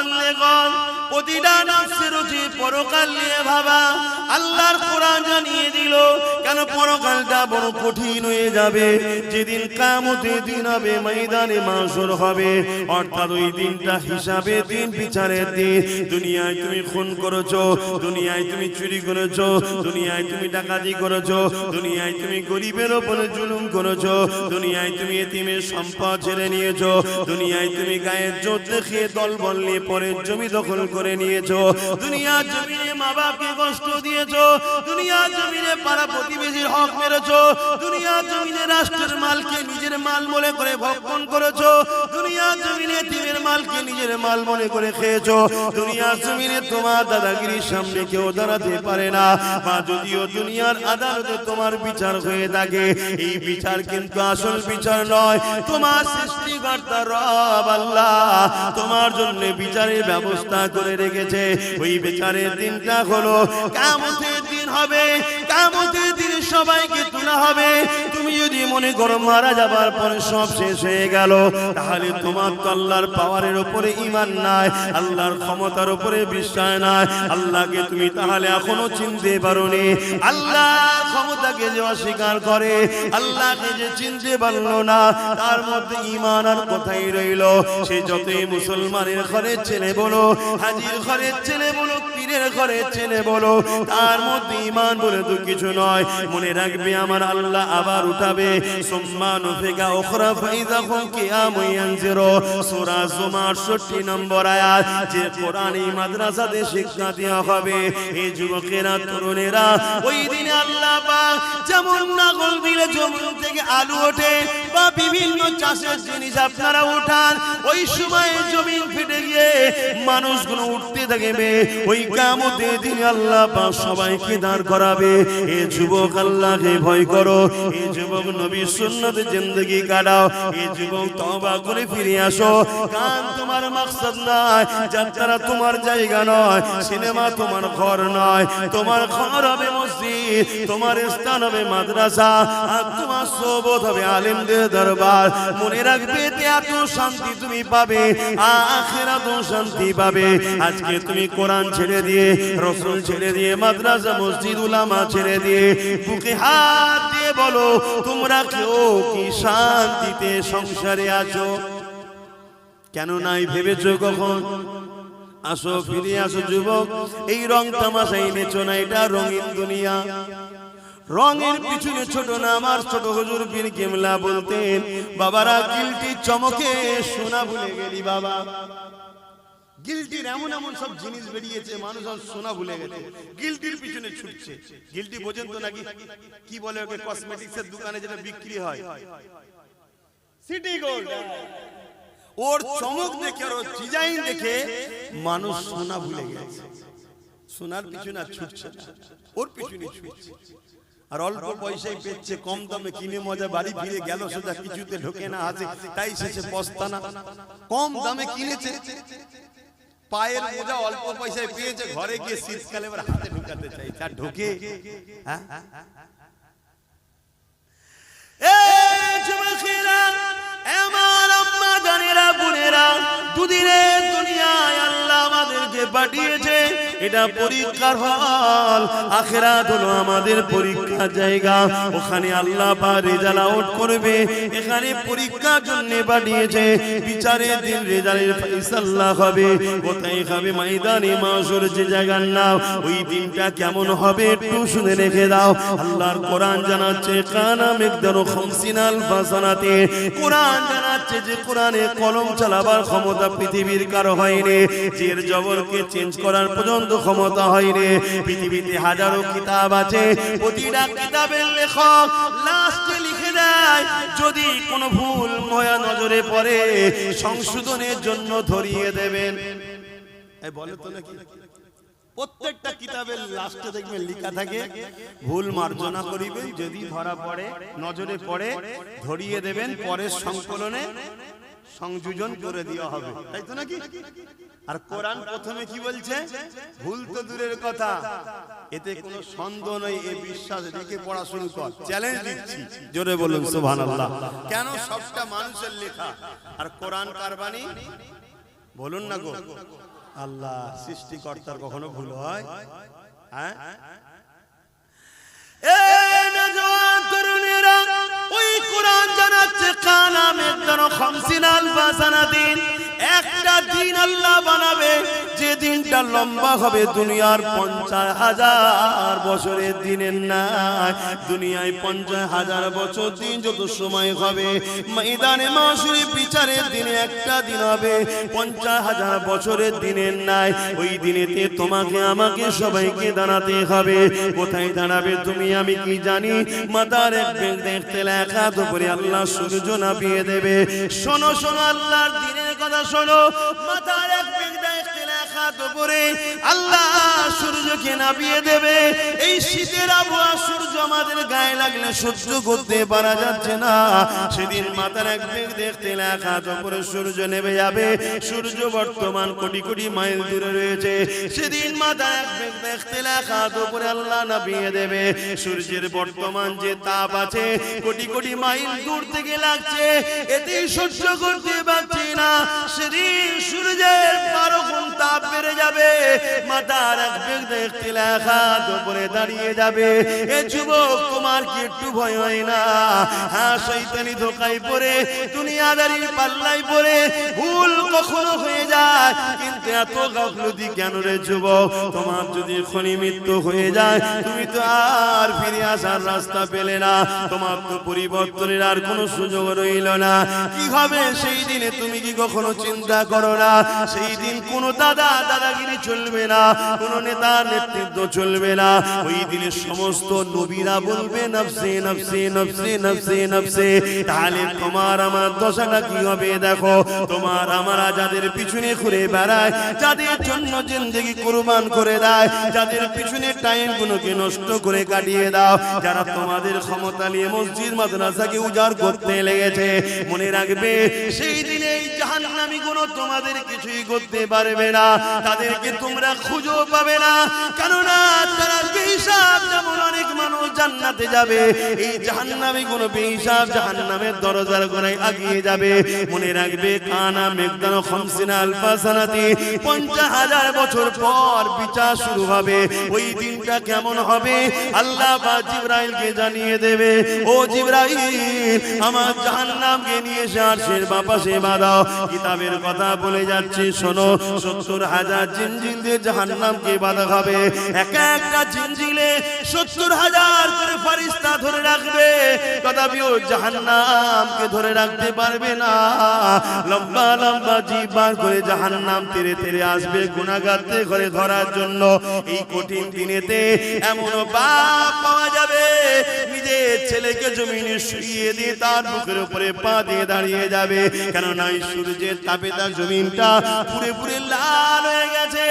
বান্দেগণ, প্রতিটা নফসের উচিত পরকাল নিয়ে ভাবা। আল্লাহর কোরআন জানিয়ে দিল কেন পরকালটা বড় কঠিন হয়ে যাবে। যেদিন কিয়ামতের দিন হবে, ময়দানে মাশর হবে, অর্থাৎ ওই দিনটা হিসাবে দিন, বিচারের দিন। দুনিয়ায় তুমি খুন করেছো, দুনিয়ায় তুমি চুরি করেছো, দুনিয়ায় তুমি ডাকাতি করেছো, দুনিয়ায় তুমি গরিবের উপরে জুলুম করেছো, দুনিয়ায় তুমি এতিমের সম্পদ ছেড়ে নিয়েছো, দুনিয়ায় তুমি গায়ের জোর দেখিয়ে দলবল নিয়ে পরের জমি দখল করে নিয়েছো, দুনিয়ার জমিনে মা বাপকে কষ্ট দিয়েছো, দুনিয়ার জমিনে পাড়া প্রতিবেশীর হক মেরেছো, দুনিয়ার জমিনে রাষ্ট্রের মালকে নিজের মাল মনে করে ভক্ষণ করেছো, দুনিয়ার জমিনে এতিমের মালকে নিজের মাল মনে করে খেয়েছো, দুনিয়ার জমিনে তোমার দাদাগিরির সামনে কেউ দাঁড়াতে পারে না। বা যদিও দুনিয়ার আদালতে তোমার বিচার হয়ে থাকে, এই বিচার কিন্তু আসল বিচার নয়। তোমার সৃষ্টিকর্তা রব আল্লাহ তোমার জন্য বিচারের ব্যবস্থা করে রেখেছে। ওই বিচারের দিনটা হলো কিয়ামতের দিন হবে। কিয়ামতের দিনে সবাইকে তোলা হবে। তুমি যদি মনে করো মারা যাবার পরে সব শেষ হয়ে গেল, তাহলে তোমার তো আল্লাহর পাওয়ারের উপরে ঈমান নাই, আল্লাহর ক্ষমতার উপরে বিশ্বাস নাই। আল্লাহকে তুমি তাহলে এখনো চিনতে পারোনি। আল্লাহর ক্ষমতাকে যে অস্বীকার করে, আল্লাহকে যে চিনতে পারলো না, তার মধ্যে ঈমান আর কোথায় রইল? সে যতই মুসলমানের ঘরের ছেলে বলো, হাজির ঘরের ছেলে বলো, পীরের ঘরের ছেলে বলো, তার মধ্যে ঈমান বলে তো কিছু নয়। মনে রাখবে আমার আল্লাহ আবার উঠাবে। সুম্মা নুফিকা উখরা ফাইযা হুম কিয়ামুন ইয়ানজিরু, সূরা জুমার 68 নম্বর আয়াত। যে কোরআন এই মাদ্রাসাতে শিক্ষা দেওয়া হবে, এই যুবকেরা তরুণেরা, ওই দিনে আল্লাহ পাক যেমন নাগল দিলে জমিন থেকে আলু ওঠে বা বিভিন্ন চাষের জিনিস আপনারা উঠান, ওই সময় জমিন ফেটে গিয়ে মানুষগুলো উঠতে থাকবে। ওই কিয়ামতের দিনে আল্লাহ পাক সবাইকে দাঁড় করাবে। এ যুবক আল্লাহকে ভয় করো, এ যুবক নবীর সুন্নতে জিন্দেগি কাটাও, এ যুবক তওবা করে ফিরে আসো। কান তোমার মাকসাদ নয়, যাত্রা তোমার জায়গা নয়, সিনেমা তোমার ঘর নয়। তোমার ঘর হবে মসজিদ, তোমার স্থান হবে মাদ্রাসা, আর তোমার সোবত হবে আলেমদের দরবার। মনে রাখবে এত শান্তি তুমি পাবে, আখিরাতেও শান্তি পাবে। আজকে তুমি কোরআন ছেড়ে দিয়ে, রাসূল ছেড়ে দিয়ে, মাদ্রাসা মসজিদ উলামা ছেড়ে দিয়ে বুকে হাত দিয়ে বলো, তোমরা কেউ কি শান্তিতে সংসারে আছো? কেন নাই ভেবেছো কখন? আসো, ফিরে আসো যুবক। এই রং তামাশাই নেছো না, এটা রঙিন দুনিয়া। রঙের পিছনে ছোট না, আমার ছোট হুজুর পীর কেবলা বলতেন, বাবারা গিলটি চমকে সোনা ভুলে গেলি বাবা। গিলটির এমন এমন সব জিনিস বেরিয়েছে, মানুষ আর সোনা ভুলে গেছে, গিলটির পিছনে ছুটছে। গিলটি বোঝেন তো নাকি? কি বলে ওকে? কসমেটিক্সের দোকানে যেটা বিক্রি হয়, সিটি গোল্ড। ওর চমক দেখে, ওর ডিজাইন দেখে মানুষ সোনা ভুলে গেছে। সোনার পিছনে আর ছুটছে না, ওর পিছনে ছুটছে। আর অল্প পয়সায় পেচ্ছে, কম দামে কিনে মজা বাড়ি ফিরে গেল সোজা, কিছুতে ঢোকে না হাতে, তাই শেষে পস্তানা। কম দামে কিনেছে, পায়ের মোজা অল্প পয়সায় পেয়েছে, ঘরে গিয়ে শীতকালে এবার হাতে ঢুকাতে চাই, তার ঢোকে? হ্যাঁ, আমার আম্মা জানেরা, বোনেরা, দুদিনের দুনিয়ায় আল্লাহ আমাদেরকে পাঠিয়েছে। এটা পরীক্ষার হল, আখিরাত হলো আমাদের পরীক্ষার জায়গা। ওখানে আল্লাহ পাক রেজাল্ট আউট করবে। এখানে পরীক্ষার জন্য পাঠিয়েছে। বিচারের দিন রেজাল্টের ফয়সালা হবে। কোথায় হবে? ময়দানে মাশর, যে জায়গার নাম। ওই দিনটা কেমন হবে একটু শুনে রেখে দাও। আল্লাহর কোরআন জানাচ্ছে, কানা মিকদারু 50 আলফা সানাতে। কোরআন জানাচ্ছে যে কোরআনে কলম চালাবার ক্ষমতা পৃথিবীর কারো হয়নি, জের জবরকে চেঞ্জ করার পর্যন্ত ক্ষমতা হয়নি। পৃথিবীতে হাজারো কিতাব আছে, প্রতিটা কিতাবের লেখক লাস্টে লিখে দেয়, যদি কোনো ভুল ময়া নজরে পড়ে সংশোধনের জন্য ধরিয়ে দেবেন। এই বলে তো নাকি? প্রত্যেকটা কিতাবের লাস্টে দেখবেন লেখা থাকে, ভুল মার্জনা করিবেন, যদি ধরা পড়ে, নজরে পড়ে ধরিয়ে দেবেন, পরের সংকলনে সংযোজন করে দেওয়া হবে, তাই তো নাকি? আর কোরআন প্রথমে কি বলছে? ভুল তো দূরের কথা, এতে কোনো সন্দেহ নেই, এই বিশ্বাস রেখে পড়া শুরু কর। চ্যালেঞ্জ দিচ্ছি, জোরে বলুন সুবহানাল্লাহ। কেন? সবটা মানুষের লেখা। আর কোরআন কার বাণী? বলুন না গো। আল্লাহ সৃষ্টিকর্তার কখনো ভুল হয়? হ্যাঁ, এই নওজোয়ান তরুণেরা, ওই কোরআন জানাচ্ছে কানা মিকদারু 50 আলফা সানাতিন, একটা দিন আল্লাহ বানাবে যে দিনটা লম্বা হবে দুনিয়ার 50,000 বছরের দিনের নাই। দুনিয়ায় 50,000 বছর দিন যত সময় হবে, ময়দানে মাশরে বিচারের দিনে একটা দিন হবে 50,000 বছরের দিনের নাই। ওই দিনেতে তোমাকে আমাকে সবাইকে দাঁড়াতে হবে। কোথায় দাঁড়াবে তুমি আমি কি জানি? মাথার এক বেগ দেখতে লেখা তো করে আল্লাহ সূর্য নামিয়ে দেবে। শোনো শোনো, আল্লাহর দিনের কথা শোনো। মাথার এক বেগ দেখতে লেখা তো করে আল্লাহ সূর্যকে নামিয়ে দেবে। এই শীতের আবহাওয়া সূর্য আমাদের গায়ে লাগলে সহ্য করতে পারা যাচ্ছে না। সেদিন মাথার এক বেগ দেখতে লেখা তো করে সূর্য নেমে যাবে। সূর্য বর্তমান কোটি কোটি মাইল দূরে রয়েছে। সেদিন মাথার এক বেগ দেখতে লেখা তো করে আল্লাহ নামিয়ে দেবে। সূর্যের বর্তমান যে তাপ আছে কোটি কোটি মাইল দূর থেকে লাগছে, এতেই সহ্য করতে পারছি না। সেদিন সূর্যের 12 গুণ তাপ বেড়ে যাবে। মাথার এক বেগ দেখতে লেখা তো করে দাঁড়িয়ে যাবে। এ যুবক, তোমার কি একটু ভয় হয় না? হ্যাঁ, শয়তানি ধোঁকায় পড়ে দুনিয়াদারির পাল্লায় পড়ে ভুল কখনো হয়ে যায়, কিন্তু এত গাফলতি কেন রে যুবক? তোমার যদি এখনই মৃত্যু হয়ে যায়, তুমি তো আর ফিরে আসার রাস্তা পেলে না। তোমার তো পরিবর্তনের আর কোনো সুযোগ রইল না। কি হবে সেই দিনে তুমি কি কখনো চিন্তা করো না? সেই দিন কোনো দাদাগিরি চলবে না, কোনো নেতার নেতৃত্ব চলবে না। ওই দিনে সমস্ত নবীরা বলবে নফসি নফসি নফসি নফসি নফসি। তাহলে তোমার আমার দশাটা কি হবে দেখো। তোমার আমরা যাদের পিছনে ঘুরে বেড়ায়, যাদের জন্য জিন্দেগি কুরবান করে দেয়, যাদের পিছনে টাইম গুলোকে নষ্ট করে কাটিয়ে দাও, যারা তোমাদের ক্ষমতা নিয়ে মসজিদ মাদ্রাসাকে উজাড় করতে লেগেছে, মনে রাখবে সেই দিনে এই জাহান্নামী গুলো তোমাদের কিছুই করতে পারবে না। তাদেরকে তোমরা খুঁজেও পাবে না, কেননা তারা বেহিসাব। যেমন অনেক মানুষ জান্নাতে যাবে, এই জাহান্নামী গুলো বেহিসাব জাহান্নামের দরজার গোড়ায় আগিয়ে যাবে। মনে রাখবে কানা মিকদারু 50 আলফা সানাতি, 50,000 বছর পর বিচার শুরু হবে। ওই দিনটা কেমন হবে আল্লাহ বা জিবরাইলকে জানিয়ে দেবে। ও জিবরাইল, আমার জাহান্নামকে নিয়ে এসে আরশের পাশে বাঁধাও। কিতাবের কথা বলে যাচ্ছে, শোনো, 70,000 জিনজিল দিয়ে জাহান্নামকে বাঁধা হবে। একটা জিনজিলে 70,000 করে ফেরেশতা ধরে রাখবে, তথাপিও জাহান্নামকে ধরে রাখতে পারবে না। লম্বা লম্বা জিভ বার করে জাহান্নাম তেরে তেরে আসবে গুনাহগারদের ঘরে ধরার জন্য। এই কঠিন দিনেতে এমন বাপ পাওয়া যাবে, নিজের ছেলেকে জমিনে শুইয়ে দিয়ে তার বুকের উপরে পা দিয়ে দাঁড়িয়ে যাবে। কেননা এই সূর্যের তাপে তার জমিনটা পুরে পুরে লাল হয়ে গেছে।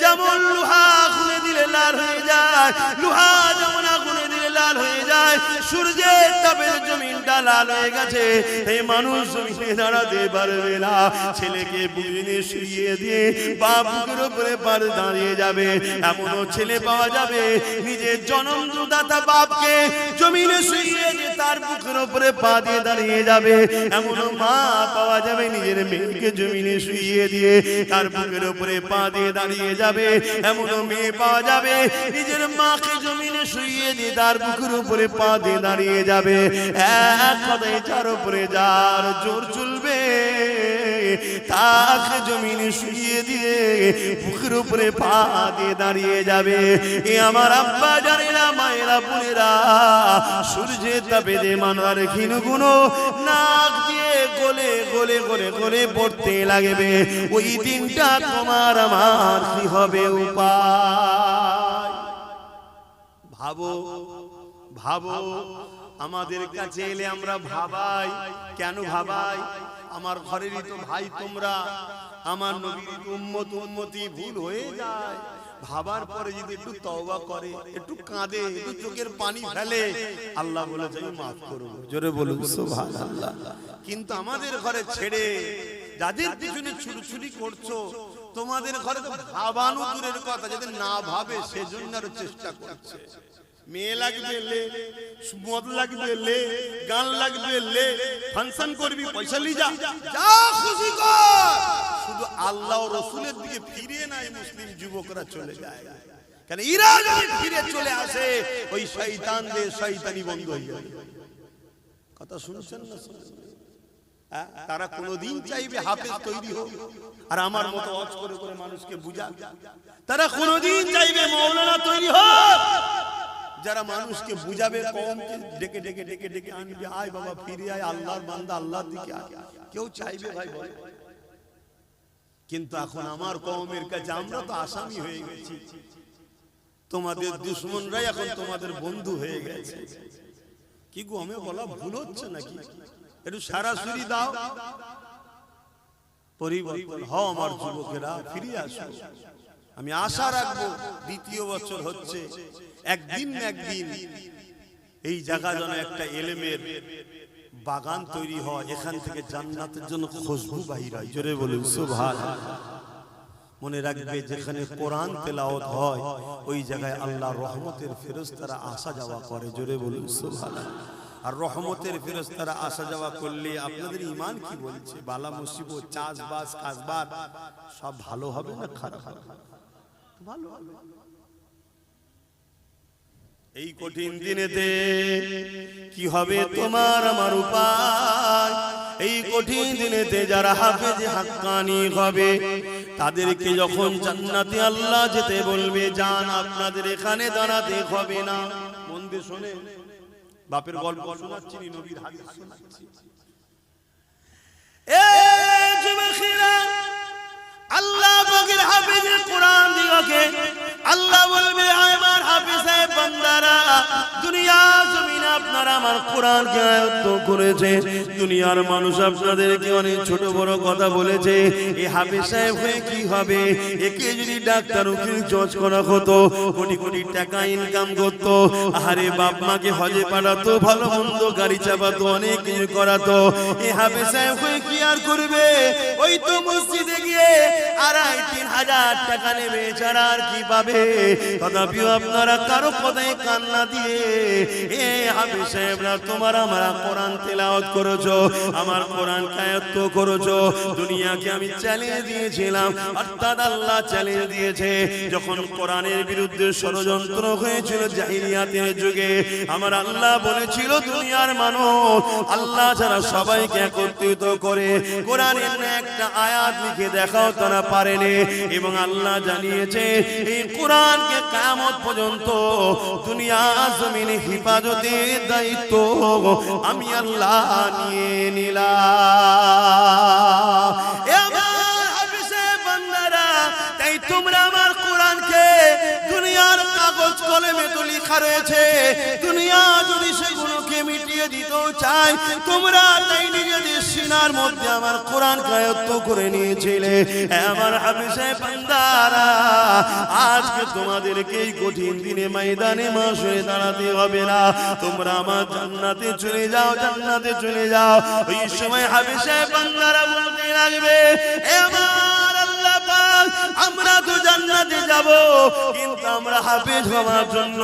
যেমন লোহা আগুনে দিলে লাল হয়ে যায়, লোহা যেমন আগুনে দিলে লাল হয়ে যায়, সূর্যের তাপে জমিনটা লাল হয়ে গেছে। এই মানুষ জমিনে দাঁড়াতে পারবে না। ছেলেকে বুকে শুইয়ে দিয়ে বাপ বুকের উপরে পার দাঁড়িয়ে যাবে। এমনও ছেলে পাওয়া যাবে নিজের জন্মদাতা বাপকে জমিনে শুইয়ে দিয়ে তার বুকের উপরে পা দিয়ে দাঁড়িয়ে যাবে। এমনও মা পাওয়া যাবে নিজের মেয়েকে জমিনে শুইয়ে দিয়ে তার বুকের উপরে পা দিয়ে দাঁড়িয়ে যাবে। এমনও মেয়ে পাওয়া যাবে নিজের মাকে জমিনে শুইয়ে দিয়ে তার বুকের উপরে পা দিয়ে দাঁড়িয়ে যাবে। এক কথায় যার উপরে যার জোর চলবে, তাকে জমিনে শুইয়ে দিয়ে বুকের উপরে পা দিয়ে দাঁড়িয়ে যাবে। এ আমার আব্বা জানেরা, মায়েরা, বোনেরা, সূর্যের তাপে যে মানার ক্ষীণগুলো নাক দিয়ে গলে গলে গলে গলে পড়তে লাগবে। ওই দিনটা তোমার আমার কি হবে উপায়? ভাবো ভাবো, আমাদের কাছে এলে আমরা ভাবাই। কেন ভাবাই? আমার ঘরেরই তো ভাই তোমরা, আমার নবীর উম্মত উম্মতি ভুল হয়ে যায়। ভাবার পরে যদি একটু তওবা করে, একটু কাঁদে, একটু চোখের পানি ফেলে, আল্লাহ বলে যাই মাফ করব। জোরে বলুন সুবহানাল্লাহ। কিন্তু আমাদের ঘরে ছেড়ে যাদের পিছনে ছুরি করছো, তোমাদের ঘরে তো ভাবানো দূরের কথা, যদি না ভাবে সেজন্য আরো চেষ্টা করছে। মেয়ে লাগবে লে, মদ লাগবে লে, গান লাগবে লে, ফাংশন করবি পয়সা লি যা, যা খুশি কর, শুধু আল্লাহ ও রাসূলের দিকে ফিরে নাই মুসলিম যুবকরা চলে যায়, কারণ এরা যদি ফিরে চলে আসে ওই শয়তানদের শয়তানি বন্ধ হয়ে যাবে। কথা শুনছেন না? তারা কোনোদিন চাইবে হাফেজ তৈরি হোক আর আমার মতো ওয়াজ করে করে মানুষকে বুঝাক। তারা কোনোদিন চাইবে মাওলানা তৈরি হোক যারা মানুষকে বুঝাবে, কওমকে ডেকে ডেকে ডেকে ডেকে আনবে, আয় বাবা ফিরে আয়, আল্লাহর বান্দা আল্লাহর দিকে আয়। কেউ চাইবে ভাই বলে? কিন্তু এখন আমার কওমের কাছে আমরা তো আসামি হয়ে গেছি, তোমাদের দুশমনরাই এখন তোমাদের বন্ধু হয়ে গেছে। কি গো, আমি বলা ভুল হচ্ছে নাকি? একটু সরাসরি দাও, পরিবর্তন হও আমার যুবকেরা, ফিরে আসো। আমি আশা রাখবো দ্বিতীয় বছর হচ্ছে, একদিন না একদিন এই জায়গা যেন একটা ইলমের বাগান তৈরি হয়, এখান থেকে জান্নাতের জন্য খুশবু বাহির হয়। জোরে বলুন সুবহানাল্লাহ। মনে রাখবে যেখানে কোরআন তেলাওয়াত হয় ওই জায়গায় আল্লাহর রহমতের ফেরেশতারা আসা যাওয়া করে। জোরে বলুন সুবহানাল্লাহ। আর রহমতের ফেরেশতারা আসা যাওয়া করলে আপনাদের ঈমান কি বলছে? বালা মুসিবত, চাষবাস, কাজবাজ সব ভালো হবে না খারাপ হবে? ভালো হবে। এই কঠিন দিনেতে কি হবে তোমার আমার উপায়? এই কঠিন দিনেতে যারা হাফেজ হাক্কানি হবে তাদেরকে যখন জান্নাতে আল্লাহ যেতে বলবে, জান আপনাদের এখানে দাঁড়াতে হবে না। মন দিয়ে শুনে, বাপের গল্প শোনাচ্ছি, নবীর হাদিস শোনাচ্ছি। এই যুবকেরা, আল্লাহ পাকের হাফেজের কোরআন দিগকে আল্লাহ বলবে, আমার হাফেজ সাহেব বান্দারা, দুনিয়া জমিনে আপনারা আমার কোরআনকে আয়ত্ত করেছে, দুনিয়ার মানুষ আপনাদেরকে অনেক ছোট বড় কথা বলেছে, এই হাফেজ সাহেব হয়ে কি হবে? একে যদি ডাক্তার উকিল জজ করা হতো, কোটি কোটি টাকা ইনকাম করতো, আরে বাপ মাকে হজে পাঠাতো, ভালো মন্দ গাড়ি চাপাতো, অনেক কিছু করাতো, এই হাফেজ সাহেব হয়ে কি আর করবে? ওই তো মসজিদে গিয়ে 2,500-3,000 টাকা নেবে, ছাড়া আর কি পাবে? তথাপিও আপনারা কারো কথায় কান্না দিয়ে এ হাফেজ সাহেবরা তোমার আমার কোরআন তেলাওয়াত করেছো, আমার কোরআন আয়াত্ত করেছো, দুনিয়াকে আমি চ্যালেঞ্জ দিয়েছিলাম, অর্থাৎ আল্লাহ চ্যালেঞ্জ দিয়েছে। যখন কোরআনের বিরুদ্ধে ষড়যন্ত্র হয়েছিল জাহিলিয়াতের যুগে, আমার আল্লাহ বলেছিল দুনিয়ার মানুষ আল্লাহ ছাড়া সবাইকে একত্রিত করে কোরআনের একটা আয়াত লিখে দেখাও, তারা পারেনি। এবং আল্লাহ জানিয়েছে এই কোরআনকে কিয়ামত পর্যন্ত দুনিয়া জমিনে হিফাজতের দায়িত্ব আমি আল্লাহ নিয়ে নিলাম। এ আমার হাফেজে বান্দারা, তাই তোমরা আমার কোরআনকে, দুনিয়ার কাগজ কলমে তো লেখা রয়েছে, দুনিয়া যদি সেগুলোকে মিটিয়ে দিতেও চায়, তোমরা তাই নিজেদের সিনার মধ্যে আমার কোরআন আয়ত্ত করে নিয়েছিলে। আমার হাফেজে বান্দারা, আজকে তোমাদেরকে এই কঠিন দিনে ময়দানে মাশরে দাঁড়াতে হবে না, তোমরা আমার জান্নাতে চলে যাও, জান্নাতে চলে যাও। ওই সময় হাফেজে বান্দারা বলতে লাগবে, এ আমার আল্লাহ পাক, আমরা তো জান্নাতে যাব, কিন্তু আমরা হাফেজ হওয়ার জন্য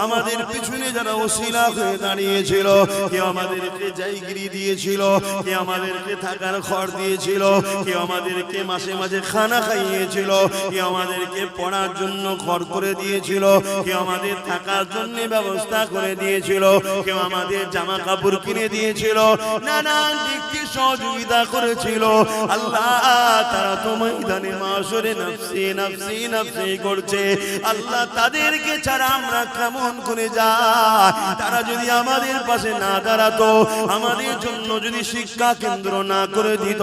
আমাদের পিছনে যারা ওসিলা হয়ে দাঁড়িয়েছিল, কেউ আমাদেরকে জায়গিরি দিয়েছিল, কেউ আমাদেরকে থাকার ঘর দিয়েছিল, কেউ আমাদেরকে মাসে মাঝে খানা খাইয়েছিল, কেউ আমাদেরকে পড়ার জন্য ঘর করে দিয়েছিল, কেউ আমাদের থাকার জন্য ব্যবস্থা করে দিয়েছিল, কেউ আমাদের জামা কাপড় কিনে দিয়েছিল, নানান দিক থেকে সহযোগিতা করেছিল। আল্লাহ তারা তো ময়দানে মাশরে নফসি নফসি নফসি করছে। আল্লাহ তাদেরকে ছাড়া আমরা কেমন করে যাই? তারা যদি আমাদের পাশে না দাঁড়াতো, আমাদের জন্য যদি শিক্ষা কেন্দ্র না করে দিত,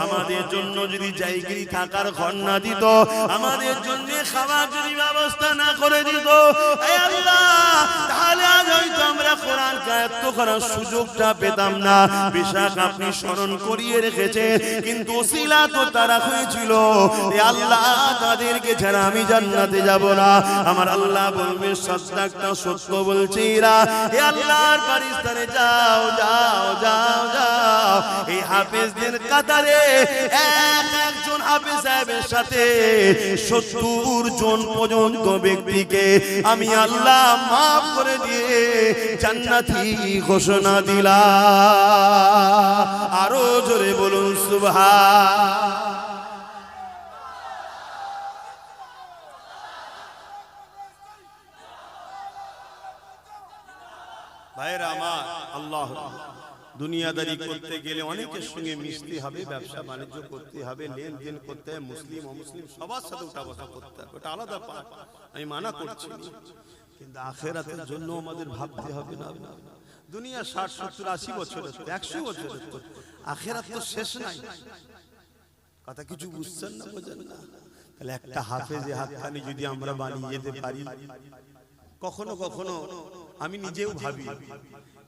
আমাদের জন্য যদি জায়গিরি থাকার ঘর না দিত, আমাদের জন্য খাবার যদি ব্যবস্থা না করে দিত, হে আল্লাহ, তাহলে আজ হয়তো আমরা কোরআন আয়াত্ত করার সুযোগটা পেতাম না। বেশক আপনি স্মরণ করিয়ে রেখেছে, কিন্তু ওসিলা তো তারা হয়েছিল। হে আল্লাহ, তাদেরকে ছাড়া আমি জান্নাতে যাব না। আমার আল্লাহ বলবে, সত্যাটা সত্য বলছি এরা, হে আল্লাহর ফেরেশতারা, যাও যাও যাও যাও, এই হাফেজদের কাতারে একজন হাফেজ সাহেবের সাথে 70 জন পর্যন্ত ব্যক্তিকে আমি আল্লাহ মাফ করে দিয়ে জান্নাতি ঘোষণা দিলাম। আরো জোরে বলুন সুবহান। দুনিয়াদারি করতে গেলে অনেকের সঙ্গে মিশতে হবে, ব্যবসা বাণিজ্য করতে হবে, লেনদেন করতে হবে, মুসলিম অমুসলিম সবার সাথে উঠা বসা করতে হবে, ওটা আলাদা পাঠ, আমি মানা করছি না। কিন্তু আখিরাতের জন্য আমাদের ভাবতে হবে না। দুনিয়া 60 70 80 বছর 100 বছর, আখিরাত তো শেষ নাই। কথা কিছু বুঝছেন না, বোঝেন না? তাহলে একটা হাফেজে হাতখানি যদি আমরা বানিয়ে যেতে পারি, কখনো কখনো আমি নিজেও ভাবি,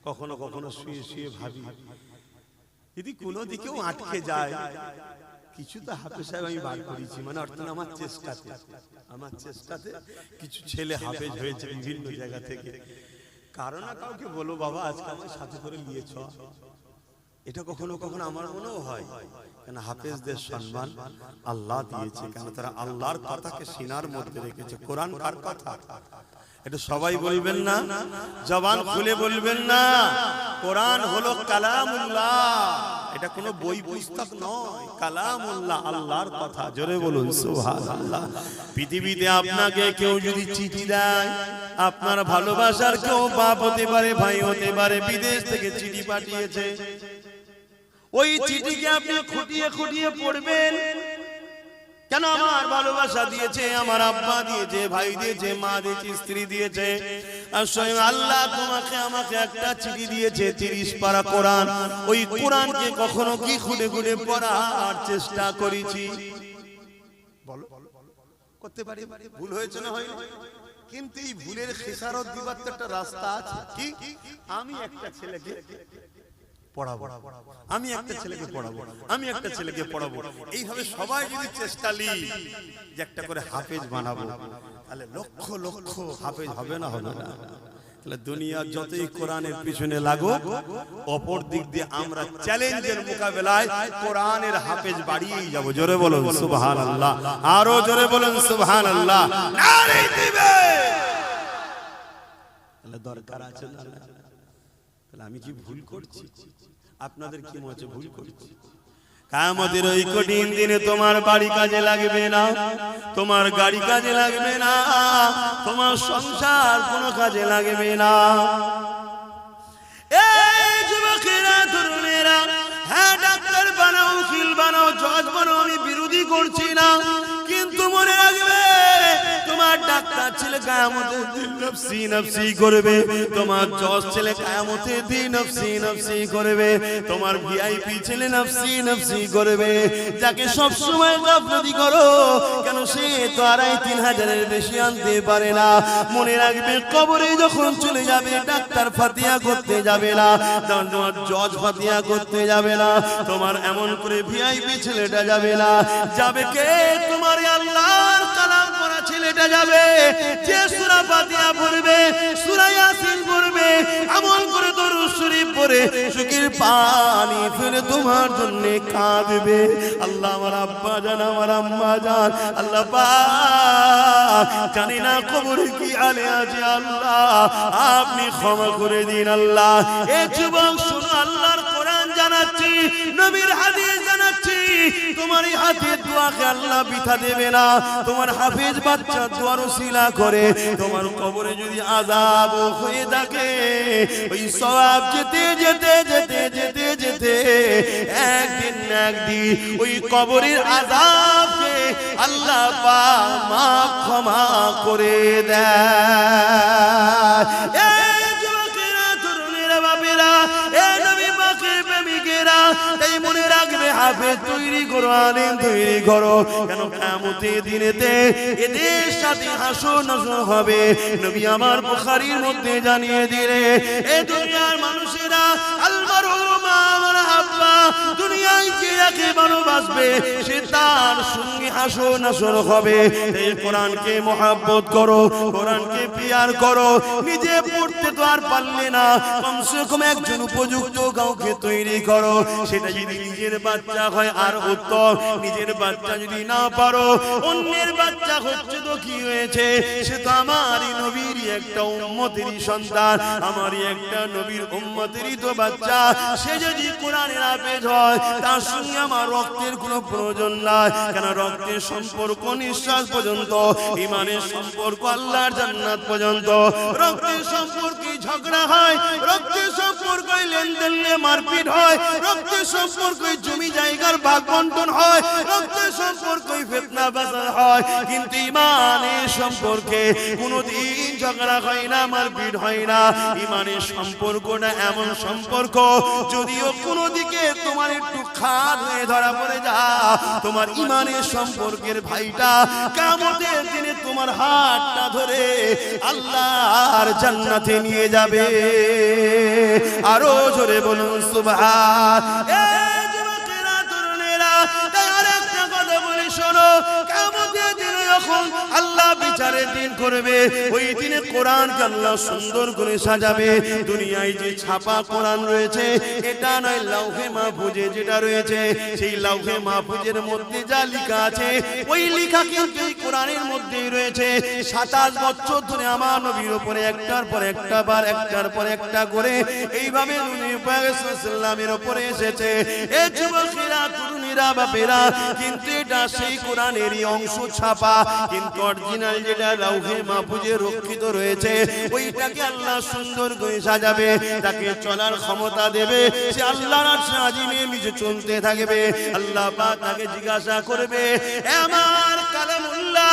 কখনো কখনো শুয়ে শুয়ে ভাবি, যদি কোনো দিকেও আটকে যায়, কিছু তো হাফেজ সাহেব আমি বার করেছি, মানে অর্থাৎ আমার চেষ্টাতে কিছু ছেলে হাফেজ হয়েছে বিভিন্ন জায়গা থেকে। কারো না কাউকে বলো বাবা আজকে আমার সাথে করে নিয়েছ, এটা কখনো কখনো আমার মনেও হয়। কেন হাফেজদের সম্মান আল্লাহ দিয়েছে, কেন তারা আল্লাহর কথাকে সিনার মধ্যে রেখেছে। কোরআন কার কথা? এটা সবাই বলবেন না, জবান খুলে বলবেন না। কোরআন হলো কালামুল্লাহ, এটা কোনো বই পুস্তক নয়, কালামুল্লাহ, আল্লাহর কথা। জোরে বলুন সুবহানাল্লাহ। পৃথিবীতে আপনাকে কেউ যদি চিঠি দেয়, আপনার ভালোবাসার কেউ বাপ হতে পারে, ভাই হতে পারে, বিদেশ থেকে চিঠি পাঠিয়েছে, ওই চিঠিকে আপনি খুঁটিয়ে খুঁটিয়ে পড়বেন। কেন? আমার ভালোবাসা দিয়েছে, আমার আব্বা দিয়েছে, ভাই দিয়েছে, মা দিয়েছে, স্ত্রী দিয়েছে, আর স্বয়ং আল্লাহ তোমাকে আমাকে একটা চিঠি দিয়েছে, 30 পারা কোরআন। ওই কোরআনকে কখনো কি খুঁটে খুঁটে পড়ার চেষ্টা করেছি? বলো, করতে পারি? ভুল হয়েছে না হয়নি? কিন্তু এই ভুলের খেসারত দিবার তো একটা রাস্তা আছে। কি? আমি একটা ছেলেকে পড়াবো, আমি একটা ছেলেকে পড়াবো, আমি একটা ছেলেকে পড়াবো, এইভাবে সবাই যদি চেষ্টা নিই যে একটা করে হাফেজ বানাবো, তাহলে লক্ষ লক্ষ হাফেজ হবে না? হবে না? তাহলে দুনিয়ার যতই কোরআনের পিছনে লাগো, অপর দিক দিয়ে আমরা চ্যালেঞ্জের মোকাবেলায় কোরআনের হাফেজ বাড়িয়েই যাব। জোরে বলুন সুবহানাল্লাহ, আরো জোরে বলুন সুবহানাল্লাহ। নারে দিবে তাহলে দরকার আছে না? তাহলে আমি কি ভুল করছি? আপনাদের কি মনে হচ্ছে ভুল করছি? কিয়ামতের ওই কঠিন দিনে তোমার বাড়ি কাজে লাগবে না, তোমার গাড়ি কাজে লাগবে না, তোমার সংসার কোনো কাজে লাগবে না। এই যুবকেরা, তরুণেরা, হ্যাঁ ডাক্তার বানাও, উকিল বানাও, জজ বানাও, আমি বিরোধী করছি না, কিন্তু মনে রাখবে তোমার ডাক্তার ছেলে কিয়ামতের দিন নফসি নফসি করবে, তোমার জজ ছেলে কিয়ামতের দিন নফসি নফসি করবে, তোমার ভিআইপি ছেলে নফসি নফসি করবে। যাকে সব সময় গাফলতি করো কেন, সে তো 2,500 3,000-এর বেশি আনতে পারে না। মনে রাখবে কবরে যখন চলে যাবে, ডাক্তার ফাতিহা করতে যাবে না, তোমার জজ ফাতিহা করতে যাবে না, তোমার এমন করে ভিআইপি ছেলেটা যাবে না। যাবে কে? তোমার আল্লাহর কালাম পড়া ছেলেটা যাবে, যে সূরা ফাতিহা পড়বে, সূরা ইয়াসিন পড়বে, আমল করে দরুদ শরীফ পড়ে চোখের পানি ফেলে তোমার জন্য কাঁদবে। আল্লাহ আমার আব্বা জান, আমার আম্মা জান, আল্লাহ পাক জানি না কবরে কি আলে আছে, আল্লাহ আপনি ক্ষমা করে দিন। আল্লাহ এই যুবক শুনো, আল্লাহর কোরআন জানাচ্ছি, নবীর হাদিস জানাচ্ছি, তোমার এই হাতের দোয়াকে আল্লাহ বৃথা দেবে না। তোমার হাফেজ বাচ্চা দোয়ার ওসিলা করে তোমার কবরে যদি আযাব হয়ে থাকে, ওই সওয়াব যেতে যেতে যেতে যেতে যেতে একদিন না একদিন ওই কবরের আযাবকে আল্লাহ পাক মাফ ক্ষমা করে দেয়। এই যুবকেরা, তরুণেরা, বাপেরা, এই নবী পাকের প্রেমিকেরা, তাই মনে রাখবে হাফেজ তৈরি করো, আলেম তৈরি করো। কেন? কিয়ামতের দিনেতে এদের সাথে হাসর নাসর হবে। নবী আমার বুখারীর মধ্যে জানিয়ে দিলে, এই দুনিয়ার মানুষেরা আলমারু মা মান আহাব্বা, দুনিয়ায় যে যাকে ভালোবাসবে সে তার সঙ্গে হাসর নাসর হবে। এই কোরআনকে মহব্বত করো, কোরআনকে পিয়ার করো। নিজে পড়তে তো আর পারলে না, কমসে কম একজন উপযুক্ত কাউকে তৈরি করো। সেটা যদি নিজের বাচ্চা হয় আর উত্তম, নিজের বাচ্চা যদি না পারো, অন্যের বাচ্চা হচ্ছে তো কি হয়েছে, সে তো আমারই নবীরই একটা উম্মতেরই সন্তান, আমারই একটা নবীর উম্মতেরই তো বাচ্চা। সে যদি কোরআনের হাফেজ হয়, তার সঙ্গে আমার আমার রক্তের কোনো প্রয়োজন নাই, কেন রক্তের সম্পর্ক নিঃশ্বাস পর্যন্ত, ইমানের সম্পর্ক আল্লাহর জান্নাত পর্যন্ত। রক্তের সম্পর্কে ঝগড়া হয়, রক্তের সম্পর্কে লেনদেন নিয়ে মারপিট হয়, রক্তের সম্পর্কে জমি জায়গার ভাগ বন্টন হয়, রক্তের সম্পর্কে ফিতনা বাজার হয়, কিন্তু ইমানের সম্পর্কে কোনোদিন ঝগড়া হয় না, মারপিট হয় না। ইমানের সম্পর্কটা এমন সম্পর্ক, যদিও কোনো দিকে তোমার একটু খাদ হয়ে ধরা পড়ে যা, তোমার ইমানের সম্পর্কের ভাইটা কিয়ামতের দিনে তোমার হাতটা ধরে আল্লাহর জান্নাতে নিয়ে যাবে। আরো জোরে বলুন সুবহান। এই যুবকেরা, তরুণেরা, তাই আরেকটা কথা বলি শোনো, কিয়ামতের দিনে যখন আল্লাহ বিচারের দিন করবে, ওই দিনে কোরআনকে আল্লাহ সুন্দর করে সাজাবে। দুনিয়ায় যে ছাপা কোরআন রয়েছে, এটা নয়, লাউহে মাহফুজে যেটা রয়েছে, সেই লাউহে মাহফুজের মধ্যে যা লেখা আছে, ওই লেখা কিন্তু এই কোরআনের মধ্যেই রয়েছে। 27 বছর ধরে আমার নবীর উপরে একটার পর একটা বার, একটার পর একটা করে এইভাবে নবী পাক সাল্লাল্লাহু উপরে এসেছে। এই যুবকেরা, তরুণীরা, বাপেরা, কিন্তু এটা সেই কোরআনেরই অংশ ছাপা, কিন্তু অরিজিনাল যেটা লাউহে মাহফুজে রক্ষিত রয়েছে, ওইটাকে আল্লাহ সুন্দর করে সাজাবে, তাকে চলার ক্ষমতা দেবে, সে আল্লাহর আরশে আজিমে নিচে চলতে থাকবে। আল্লাহ পাক তাকে জিজ্ঞাসা করবে, আমার কালামুল্লাহ,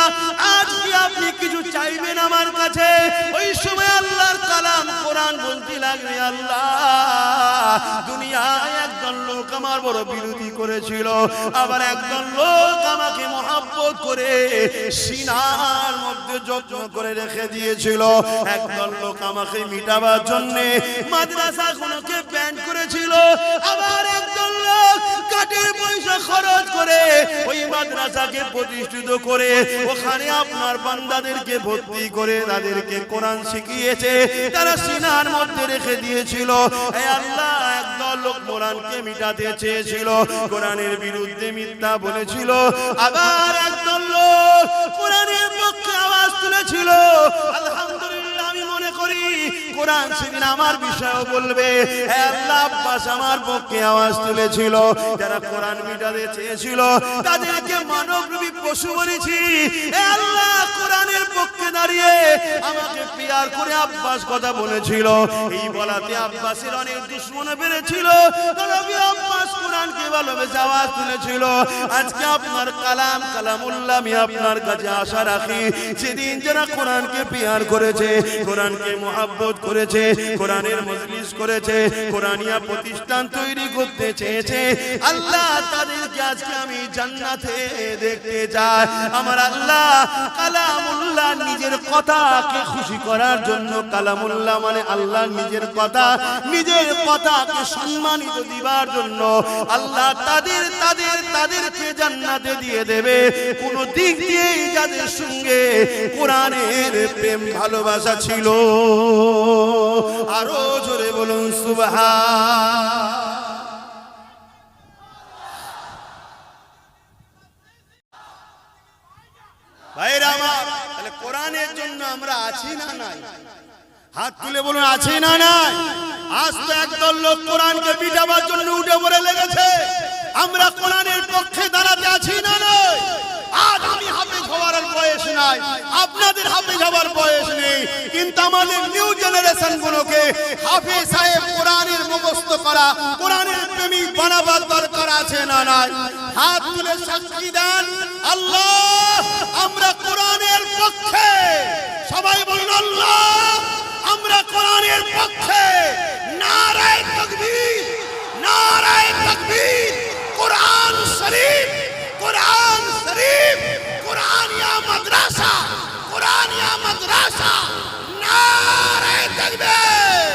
আজ কি আপনি কিছু চাইবেন আমার কাছে? ওই সময় আল্লাহর কালাম কোরআন বলতে লাগবে, আল্লাহ, দুনিয়ায় একজন লোক আমার বড় বিরোধী করেছিল, আবার একজন লোক আমাকে মহব্বত করে সিনার মধ্যে যত্ন করে রেখে দিয়েছিল, একজন লোক আমাকে মিটাবার জন্য মাদ্রাসাগুলোকে ব্যান করেছিল, আবার একজন লোক কাঠের পয়সা খরচ করে ওই মাদ্রাসাকে প্রতিষ্ঠিত করে ওখানে আপনার বান্দাদেরকে ভর্তি করে তাদেরকে কোরআন শিখিয়েছে, তারা সিনার মধ্যে রেখে দিয়েছিল। হে আল্লাহ, একদল লোক কোরআনকে মিটাতে চেয়েছিল, কোরআনের বিরুদ্ধে মিথ্যা বলেছিল, আবার একদল লোক কোরআনের পক্ষে আওয়াজ তুলেছিল। আলহামদুলিল্লাহ, আমি মনে করি কোরআন সেদিন আমার বিষয়ও বলবে। হে আল্লাহ, আব্বাস আমার পক্ষে আওয়াজ তুলেছিল, যারা কোরআন মিটাতে চেয়েছিল তাদেরকে মানবরূপী পশু বলেছি। হে আল্লাহ, কোরআনের পক্ষে দাঁড়িয়ে আমাকে পিয়ার করে আব্বাস কথা বলেছিল, এই বলাতে আব্বাসের অনেক দুশমন বেড়েছিল, তবে আব্বাস কোরআনকে ভালোবেসে আওয়াজ তুলেছিল। আজকে আপনার কালাম কালামুল্লাহ আমি আপনার কাছে আশা রাখি, সেদিন যারা কোরআনকে পিয়ার করেছে, কোরআনকে মুহাব্বত করেছে, কোরআনের মজলিস করেছে, কোরআনিয়া প্রতিষ্ঠান তৈরি করতে চেয়েছে, আল্লাহ তাদেরকে আজকে আমি জান্নাতে দেখতে চাই। আমার আল্লাহ কালামুল্লাহ নিজের কথাকে খুশি করার জন্য, কালামুল্লাহ মানে আল্লাহ নিজের কথা, নিজের কথাকে সম্মানিত দিবার জন্য আল্লাহ তাদেরকে জান্নাতে দিয়ে দেবে। কোন দিক দিয়ে যাদের সঙ্গে কোরআনের প্রেম ভালোবাসা ছিল, আরো জোরে বলুন সুবহান। ভাইরা আমার, তাহলে কোরআনের জন্য আমরা আছি না নাই? হাত তুলে বলুন, আছি না নাই? আজ তো একদল লোক কোরআনকে পিটাবার জন্য উঠে পড়ে লেগেছে, আমরা কোরআনের পক্ষে দাঁড়াতে আছি না নাই? আজ আমি হাফেজ হওয়ার বয়স নাই, আপনাদের হাফেজ হওয়ার বয়স নেই, কিন্তু আমাদের নিউ জেনারেশন গুলোকে হাফেজ সাহেব কোরআনের মুখস্থ করা, কোরআনের প্রেমিক বানাবার দরকার আছে না নাই? হাত তুলে সাক্ষী দেন, আল্লাহ আমরা কোরআনের পক্ষে, সবাই বলুন আল্লাহ আমরা কোরআনের পক্ষে। নারায়ে তাকবীর, নারায়ে তাকবীর। কোরআন শরীফ, কোরআন শরীফ, কোরআনিয়া মাদ্রাসা, কোরআনিয়া মাদ্রাসা, নারায়ে তাকবীর।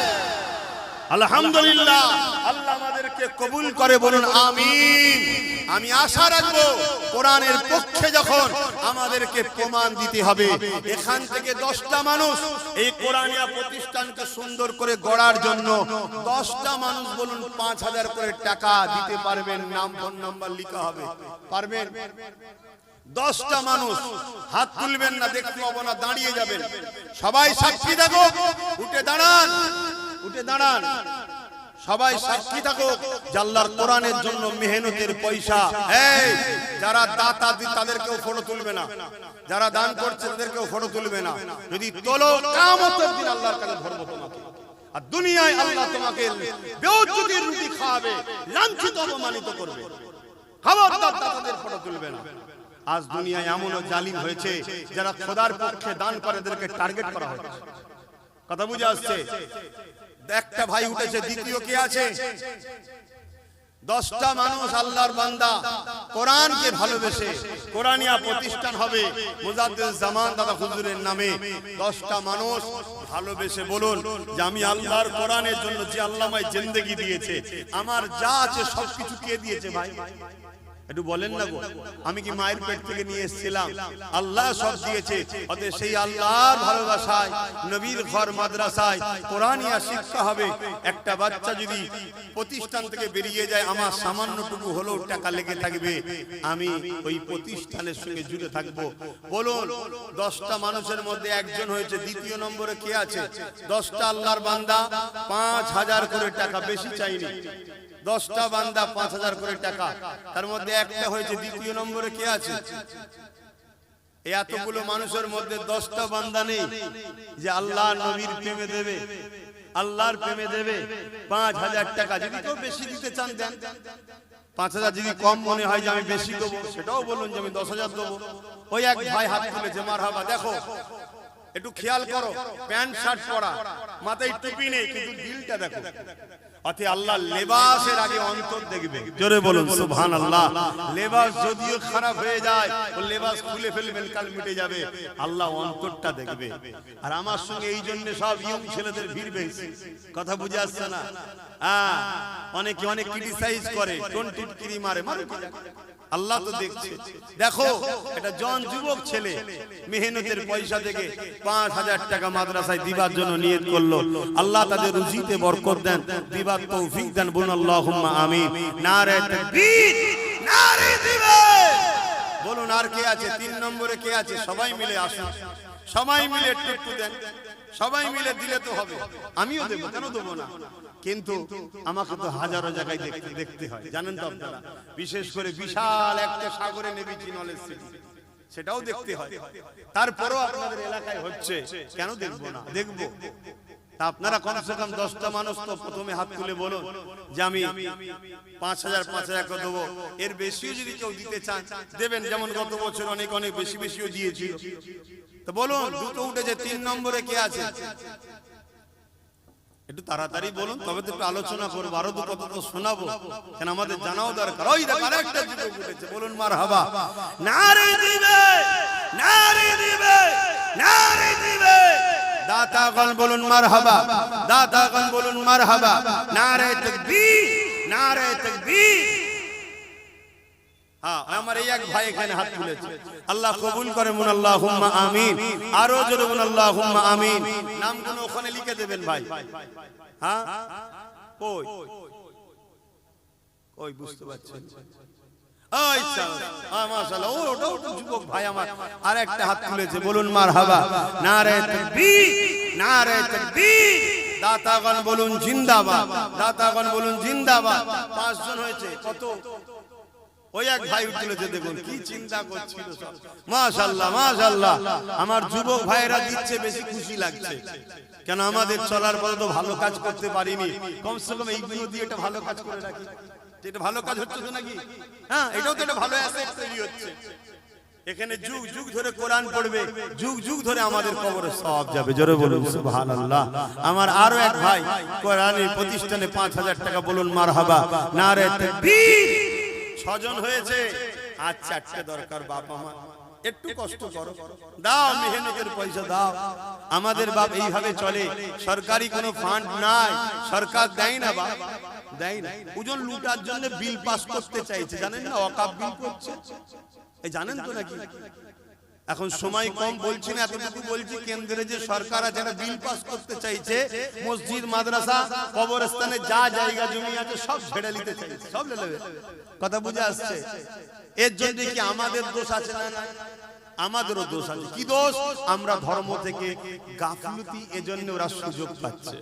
আলহামদুলিল্লাহ, আল্লাহ আমাদেরকে কবুল করে, বলুন আমিন। আমি আশা রাখবো কোরআনের পক্ষে যখন আমাদেরকে প্রমাণ দিতে হবে, এখান থেকে 10টা মানুষ এই কোরআনিয়া প্রতিষ্ঠানকে সুন্দর করে গড়ার জন্য 10টা মানুষ বলুন 5000 করে টাকা দিতে পারবেন, নাম ফোন নাম্বার লেখা হবে, পারবেন? 10টা মানুষ হাত তুলবেন না, দেখতে পাবো না, দাঁড়িয়ে যাবেন। সবাই সাক্ষী দেখো, উঠে দাঁড়ান, উঠে দাঁড়ান, সবাই সাক্ষী থাকো যে আল্লাহর কোরআনের জন্য মেহনতের পয়সা। এই যারা দাতা তাদেরকেও ফটো তুলবে না, যারা দান করছে তাদেরকেও ফটো তুলবে না। যদি তোলো কিয়ামতের দিন আল্লাহর কাছে ধরবো তোমাকে। আর দুনিয়ায় আল্লাহ তোমাকে বেউজ্জতির রুটি খাওয়াবে, লাঞ্ছিত অপমানিত করবে। খবরদার দাতাদের ফটো তুলবে না। আজ দুনিয়ায় এমনও জালিম হয়েছে যারা খোদার পক্ষে দান করে তাদেরকে টার্গেট করা হচ্ছে। কথা বুঝে আসছে? একটা ভাই উঠেছে, দ্বিতীয় কে আছে? 10টা মানুষ আল্লাহর বান্দা কোরআনকে ভালোবেসে কোরআনিয়া প্রতিষ্ঠান হবে মুজাদ্দিদ জামান দাদা হুজুরের নামে। 10টা মানুষ ভালোবেসে বলুন যে আমি আল্লাহর কোরআনের জন্য যে আল্লাহ আমায় জিন্দেগি দিয়েছে, আমার যা আছে সবকিছু কে দিয়েছে ভাই? একটু বলেন না গো, আমি কি মায়ের পেট থেকে নিয়ে এসেছিলাম? আল্লাহ সব দিয়েছে। অতএব সেই আল্লাহর ভালোবাসায় নবীর ঘর মাদ্রাসায় কোরআনিয়া শিক্ষা হবে। একটা বাচ্চা যদি প্রতিষ্ঠান থেকে বেরিয়ে যায়, আমার সামান্যটুকু হলেও টাকা লেগে থাকবে, আমি ওই প্রতিষ্ঠানের সঙ্গে জুড়ে থাকবো। বলুন 10টা মানুষের মধ্যে একজন হয়েছে, দ্বিতীয় নম্বরে কে আছে? 10টা আল্লাহর বান্দা 5000 করে টাকা, বেশি চাইনি। 10টা বান্দা 5000 করে টাকা, তার মধ্যে একটা হয়েছে। দ্বিতীয় নম্বরে কে আছে? এতগুলো মানুষের মধ্যে 10টা বান্দা নেই যে আল্লাহ নবীর প্রেমে দেবে, আল্লাহর প্রেমে দেবে 5000 টাকা। যদি কেউ বেশি দিতে চান দেন, 5000 যদি কম মনে হয় যে আমি বেশি দেবো, সেটাও বলুন যে আমি 10000 দেবো। ওই এক ভাই হাত তুলেছে, মারহাবা। দেখো একটু খেয়াল করো, প্যান্ট শার্ট পরা, মাথায় টুপি নেই, কিন্তু দিলটা দেখো। অতএব আল্লাহ লেবাসের আগে অন্তর দেখবে। জোরে বলুন সুবহানাল্লাহ। লেবাস যদিও খারাপ হয়ে যায়, ও লেবাস খুলে ফেলবেন, কাল মিটে যাবে। আল্লাহ অন্তরটা দেখবে। আর আমার সঙ্গে এই জন্য সব ইয়ং ছেলেদের ভিড় বেশি। কথা বুঝে আসছে না? অনেকে অনেক ক্রিটিসাইজ করে, কোন টিটকিরি মারে, আল্লাহ তো দেখছে। দেখো এটা জন যুবক ছেলে মেহনতের পয়সা থেকে 5000 টাকা মাদ্রাসায় দিবার জন্য নিয়ত করলো। আল্লাহ তাদের রুজিতে বরকত দেন, দিবার তৌফিক দেন। বলুন আল্লাহুম্মা আমিন। নারে তাকবীর, নারে দিবেন। বলুন আর কে আছে? 3 নম্বরে কে আছে? সবাই মিলে আসুন, সবাই মিলে একটু দেন, সবাই মিলে দিলে তো হবে। আমিও দেব, কেন দেব না? কিন্তু আমাকে তো হাজারো জায়গায় দেখতে হয়, জানেন তো আপনারা। বিশেষ করে বিশাল একটা সাগরে নেমেছি নলেজ সিটি, সেটাও দেখতে হয়। তারপরও আপনাদের এলাকায় হচ্ছে, কেন দেখবো না? দেখবো। তা আপনারা কমসে কম 10টা মানুষ তো প্রথমে হাত তুলে বলুন যে আমি 5000 করে দেবো। এর বেশিও যদি কেউ দিতে চান দেবেন, যেমন গত বছর অনেক অনেক বেশিও দিয়েছিল। তো বলুন, দুটো উঠেছে। 3 নম্বরে কে আছে? একটু তাড়াতাড়ি বলুন, তবে তো একটু আলোচনা করবো, আরো দুটো কথা তো শোনাবো, কেন আমাদের জানাও দরকার। ওই দেখো আরেকটা যুবক উঠেছে, বলুন মারহাবা। নারে দিবে, নারে দিবে, নারে দিবে। দাতাগণ বলুন মারহাবা, দাতাগণ বলুন মারহাবা। নারে তাকবীর, নারে তাকবীর। আমার এই এক ভাই এখানে হাত তুলেছে, আল্লাহ কবুল করে। মুন আল্লাহুম্মা আমিন। আরো জোরে মুন আল্লাহুম্মা আমিন। নামগুলো ওখানে লিখে দেবেন ভাই। হ্যাঁ কই কই বুঝতে পারছেন? আচ্ছা মাশাআল্লাহ, ওটাও তো যুবক ভাই আমার। আর একটা হাত তুলেছে, বলুন মারহাবা। নারে তাকবীর, নারে তাকবীর। দাতাগণ বলুন জিন্দাবাদ, দাতাগণ বলুন জিন্দাবাদ। 5 জন হয়েছে। কত? ওই এক ভাই উঠেছে, দেখুন কি চিন্তা করছিল। মাশাআল্লাহ মাশাআল্লাহ। আমার যুবক ভাইরা দিচ্ছে, বেশি খুশি লাগছে। কেন আমাদের চলার পথে তো ভালো কাজ করতে পারিনি, কমসে কম এইগুলো দিয়ে একটা ভালো কাজ করে রাখি। এটা ভালো কাজ হচ্ছে তো নাকি? হ্যাঁ, এটাও তো একটা ভালো অ্যাসেট তৈরি হচ্ছে। এখানে যুগ যুগ ধরে কোরআন পড়বে, যুগ যুগ ধরে আমাদের কবরে সওয়াব যাবে। জোরে বলুন সুবহানাল্লাহ। আমার আরো এক ভাই কোরআনের প্রতিষ্ঠানে 5000 টাকা, বলুন মারহাবা। নারে তাকবীর। 6 জন হয়েছে। আর 4টে দরকার। বাবা মা একটু কষ্ট করো, দাও, মেহনতের পয়সা দাও। আমাদের বাপ এইভাবে চলে, সরকারি কোনো ফান্ড নাই, সরকার দেয় না, বাপ দেয় না। ওজন লুটার জন্য বিল পাস করতে চাইছে, জানেন না? ওয়াকফ বিল করছে, এই জানেন তো নাকি? এখন সময় কম, বলছি না, এতটুকু বলছি। কেন্দ্রে যে সরকার আছে, বিল পাস করতে চাইছে, মসজিদ মাদ্রাসা কবরস্থানে যা জায়গা জমি আছে সব ছেড়ে নিতে চাইছে, সব নেবে। কথা বুঝে আসছে? এর জন্য কি আমাদের দোষ আছে না? আমাদেরও দোষ আছে। কি দোষ? আমরা ধর্ম থেকে গাফলতি, এজন্য ওরা সুযোগ পাচ্ছে।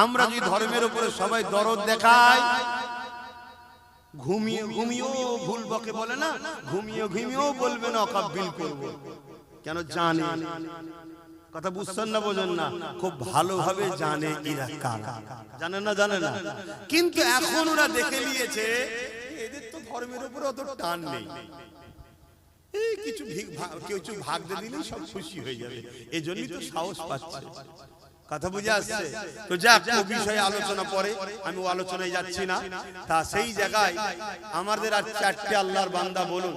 আমরা যদি ধর্মের উপরে সবাই দরদ দেখাই, ঘুমিয়ে ঘুমিয়েও ভুল বকে বলে না, ঘুমিয়ে ঘুমিয়েও বলবে না অকাব্বিল করব, কেন জানে। কথা বুঝছেন না বোঝেন না? খুব ভালোভাবে জানে এরা কারা, জানে না জানে না। কিন্তু এখন ওরা দেখে নিয়েছে এদের তো ধর্মের উপরে অত টান নেই, এই কিছু কিছু ভাগ দিয়ে দিলেই সব খুশি হয়ে যাবে, এই জন্যই তো সাহস পাচ্ছে। কথা বুঝে আসছে তো? যাক, ও বিষয়ে আলোচনা পরে, আমি ও আলোচনায় যাচ্ছি না। তা সেই জায়গায় আমাদের আর 4টে আল্লাহর বান্দা বলুন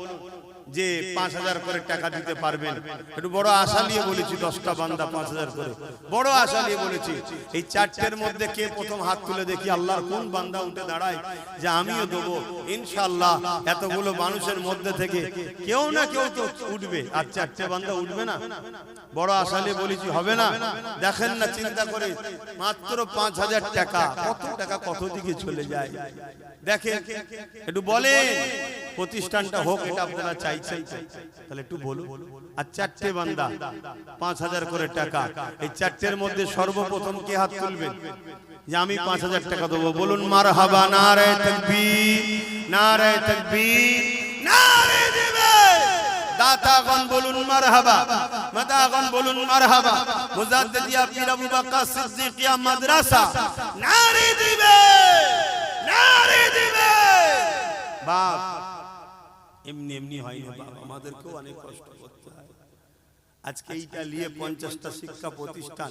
যে 5000 করে টাকা দিতে পারবেন। একটু বড় আশা নিয়ে বলেছি, 10টা বান্দা 5000 করে, বড় আশা নিয়ে বলেছি। এই 4টের মধ্যে কে প্রথম হাত তুলে দেখি আল্লাহর কোন বান্দা উঠে দাঁড়ায় যে আমিও দেবো। ইনশাআল্লাহ এতগুলো মানুষের মধ্যে থেকে কেউ না কেউ তো উঠবে, আর 4টে বান্দা উঠবে না? বড় আশা নিয়ে বলেছি, হবে না? দেখেন না চিন্তা করে, মাত্র 5000 টাকা, কত টাকা কত দিকে চলে যায় দেখেন। একটু বলেন প্রতিষ্ঠানটা হোক, এটা আপনারা চাইছেন, তাহলে একটু বলুন। আর 4টে বান্দা 5000 করে টাকা, এই 4টের মধ্যে সর্বপ্রথম কে হাত তুলবেন যে আমি 5000 টাকা দেবো? বলুন মারহাবা, নারে তাকবীর, নারে তাকবীর, নারে দিবে। দাতাগণ বলুন মারহাবা, মাতাগণ বলুন মারহাবা। মুজাদ্দিদিয়া পীর আবু বকর সিদ্দিকিয়া মাদ্রাসা, নারে দিবে, নারে দিবে। বাপ এমনি এমনি হয় না বাপ, আমাদেরকেও অনেক কষ্ট করতে হয়। আজকে এইটা নিয়ে 50টা শিক্ষা প্রতিষ্ঠান,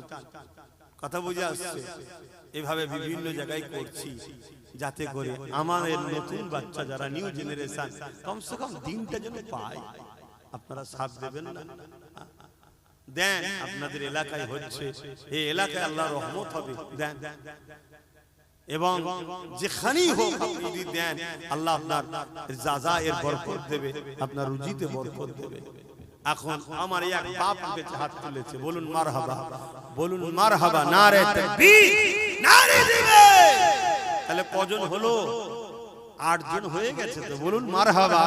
কথা বুঝে আসছে, এভাবে বিভিন্ন জায়গায় করছি, যাতে করে আমাদের নতুন বাচ্চা যারা নিউ জেনারেশন কমসে কম দিনটা যেন পায়। আপনারা সাথ দেবেন না? দেন, আপনাদের এলাকায় হচ্ছে, এই এলাকায় আল্লাহর রহমত হবে, দেন। এবং যেখানেই হোক আপনি যদি দেন, আল্লাহ আপনার জাযায়ের বরকত দেবে, আপনার রুজিতে বরকত দেবে। এখন আমার এক বাপ বেঁচে হাত তুলেছে, বলুন মারহাবা, বলুন মারহাবা, নারে তাকবীর, নারে দিবে। তাহলে কজন হলো? 8 জন হয়ে গেছে তো, বলুন মারহাবা।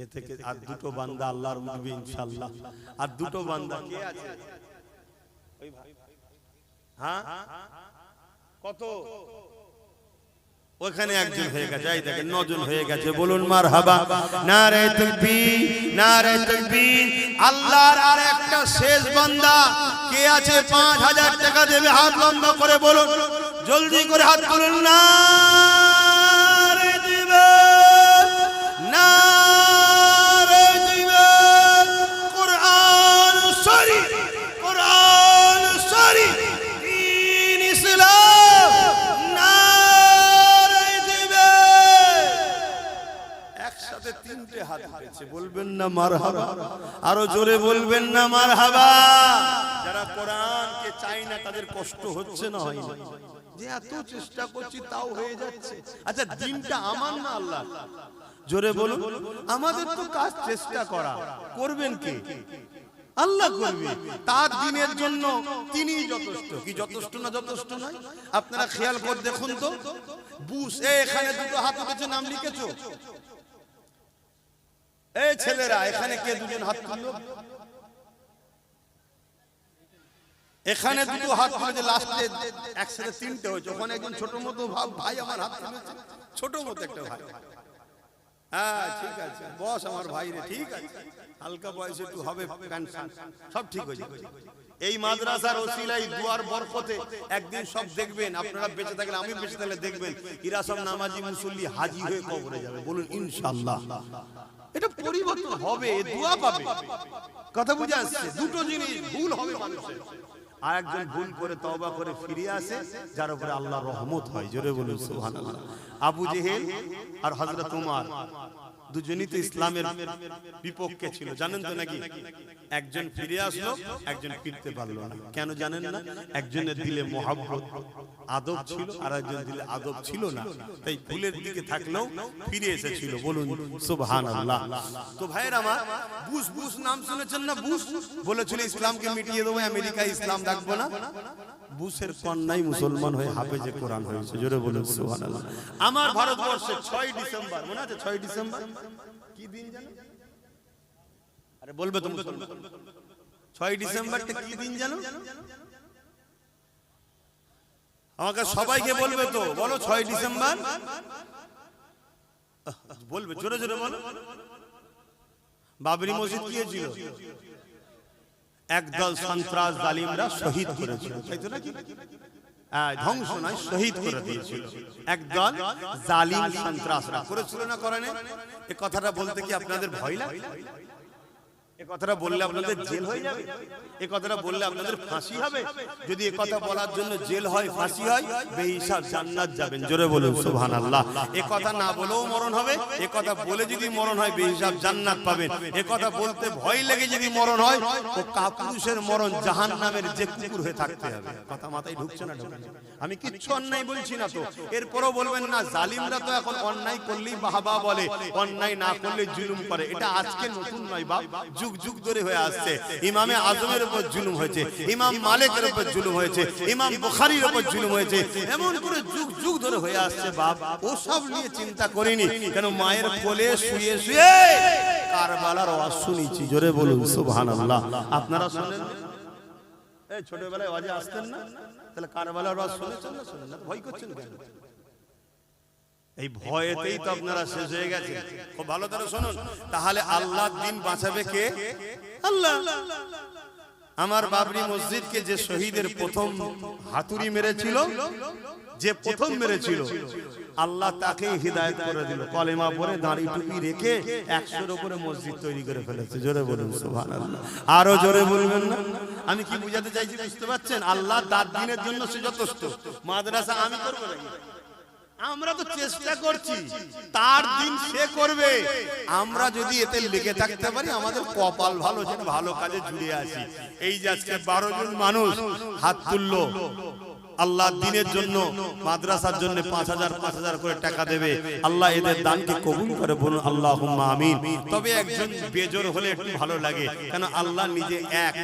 এ থেকে আর 2টো বান্দা আল্লাহর উঠবে ইনশাআল্লাহ। আর 2টো বান্দা কে আছে? হ্যাঁ, কত? ওখানে 1 জন হয়ে গেছে, এই দেখেন 9 জন হয়ে গেছে, বলুন মারহাবা, নারে তাকবীর, নারে তাকবীর। আল্লাহর আর একটা শেষ বান্দা কে আছে? 5000 টাকা দেবে, হাত লম্বা করে বলুন, জলদি করে হাত তুলুন। নারে দিবে, নারে দিবে। কোরআন শরীফ, কোরআন শরীফ, দ্বীন ইসলাম, নারে দিবে। একসাথে 3টে হাত উঠেছে, বলবেন না মারহাবা? আরো জোরে বলবেন না মারহাবা? যারা কোরআনকে চাই না তাদের কষ্ট হচ্ছে না? হয় না? যে এত চেষ্টা করছি তাও হয়ে যাচ্ছে। আচ্ছা, দিনটা আমার না আল্লাহ? জোরে বলুন। আমাদের তো কাজ চেষ্টা করা, করবেন কে? আল্লাহ করবে। তার দিনের জন্য তিনিই যথেষ্ট। কি যথেষ্ট না যথেষ্ট নয়? আপনারা খেয়াল করে দেখুন তো। বুশ, এখানে 2টো হাত উঠেছে, নাম লিখেছো? এই ছেলেরা, এখানে কে 2জন হাত তুললো? এখানে 2টো হাত তুলেছে, লাস্টে একসাথে 3টে হয়েছে। ওখানে একজন ছোট মতো ভাই আমার হাত তুলেছে, ছোট মতো একটা ভাই। হ্যাঁ ঠিক আছে, বস আমার ভাই রে, ঠিক আছে, হালকা বয়সে একটু হবে, পেনশন সব ঠিক হয়ে যাবে। এই মাদ্রাসার ওসিলায় দুয়ার বরকতে একদিন সব দেখবেন, আপনারা বেঁচে থাকলে, আমি বেঁচে থাকলে দেখবেন, এরা সব নামাজি মুসল্লি হাজি হয়ে কবরে যাবে। বলুন ইনশাআল্লাহ। এটা পরিবর্তন হবে, দোয়া পাবে। কথা বুঝে আসছে? 2টো জিনিস ভুল হবে মানুষের। আর একজন ভুল করে তওবা করে ফিরে আসে, যার উপরে আল্লাহর রহমত হয়। জোরে বলুন সুবহানাল্লাহ। আবু জেহেল আর হযরত উমর দুজনই তো ইসলামের বিপক্ষে ছিল, জানেন তো নাকি? একজন ফিরে আসলো, একজন ফিরতে পারলো না। কেন জানেন না? একজনের দিলে মহব্বত আদব ছিল, আর একজনের দিলে আদব ছিল না। তাই ভুলের দিকে থাকলেও ফিরে এসেছিল। বলুন সুবহানাল্লাহ। তো ভাইয়ের আমার, বুশ, বুশ নাম শুনেছেন না? বুশ বলেছিল ইসলামকে মিটিয়ে দেবো, আমেরিকায় ইসলাম রাখবো না। বুশের কন্যাই মুসলমান হয়ে হাফেজে কোরআন হয়েছে, জোরে বলুন সুবহানাল্লাহ। আমার ভারতবর্ষে 6 ডিসেম্বর, মনে আছে 6 ডিসেম্বর কি দিন জানো? আরে বলবে তো মুসলমান, 6 ডিসেম্বরটা কি দিন জানো? আমাকে সবাইকে বলবে তো, বলো 6 ডিসেম্বর বলবে, জোরে জোরে বলো। বাবরি মসজিদ কি হয়েছিল? একদল সন্ত্রাস জালিমরা শহীদ করেছিল, তাই তো নাকি? ধ্বংস নয়, শহীদ করে দিয়েছিল। একদল জালিম সন্ত্রাসরা করেছিল না করে না? এই কথাটা বলতে কি আপনাদের ভয় লাগে? এই কথাটা বললে আপনাদের জেল হয়ে যাবে? এই কথাটা বললে আপনাদের ফাঁসি হবে? যদি এই কথা বলার জন্য জেল হয়, ফাঁসি হয়, বেহিসাব জান্নাত যাবেন, জোরে বলুন সুবহানাল্লাহ। এই কথা না বলেও মরণ হবে, এই কথা বলে যদি মরণ হয় বেহিসাব জান্নাত পাবেন। এই কথা বলতে ভয় লেগে যদি মরণ হয়, তো কাপুরুষের মরণ জাহান্নামের যে কুকুর হয়ে থাকতে হবে। কথা মাথায় ঢুকছে না? ঢুকছে। আমি কিচ্ছু অন্যায় বলছি না তো। এরপরও বলবেন না জালিমরা তো এখন অন্যায় করলেই বাহবা বলে, অন্যায় না করলে জুলুম করে। এটা আজকে নতুন নয় বাপ, যুগ যুগ ধরে হয়ে আসছে। ইমামে আজমের উপর জুলুম হয়েছে, ইমাম মালিকের উপর জুলুম হয়েছে, ইমাম বুখারীর উপর জুলুম হয়েছে, এমন করে যুগ যুগ ধরে হয়ে আসছে বাপ। ও সব নিয়ে চিন্তা করিনি, কেন মায়ের কোলে শুয়ে শুয়ে কারবালার ওয়াজ শুনেছি, জোরে বলুন সুবহানাল্লাহ। আপনারা শুনেন? এই ছোটবেলায় ওয়াজে আসতেন না? তাহলে কারবালার ওয়াজ শুনেছেন না? শুনেন না? ভয় করছেন কেন? এই ভয়েতেই তো আপনারা শেষ হয়ে গেছে। খুব ভালো করে শুনুন, তাহলে আল্লাহর দিন বাঁচাবে কে? আল্লাহ। আমার বাবরি মসজিদকে যে শহীদের প্রথম হাতুড়ি মেরেছিল, যে প্রথম মেরেছিল, আল্লাহ তাকে হিদায়াত করে দিল। কলেমা পড়ে দাঁড়ি টুপি রেখে 100-এর উপরে মসজিদ তৈরি করে ফেলেছে, জোরে বলুন সুবহানাল্লাহ। আরো জোরে বলবেন না? আমি কি বুঝাতে চাইছি বুঝতে পারছেন? আল্লাহ তার দিনের জন্য সে যথেষ্ট। মাদ্রাসা আমি করব নাকি? আমরা তো চেষ্টা করছি, তার দিন সে করবে। আমরা যদি এতে লেগে থাকতে পারি, আমাদের কপাল ভালো, যেন ভালো কাজে জুড়ে আসি। এই যে আজকে 12 জন মানুষ হাত তুললো, আল্লাহর দিনের জন্য, মাদ্রাসার জন্য 5000 করে টাকা দেবে। আল্লাহ এদের দানকে কবুল করে, বলুন আল্লাহুম্মা আমিন। তবে একজন বেজোর হলে একটু ভালো লাগে, কেন আল্লাহ নিজে এক,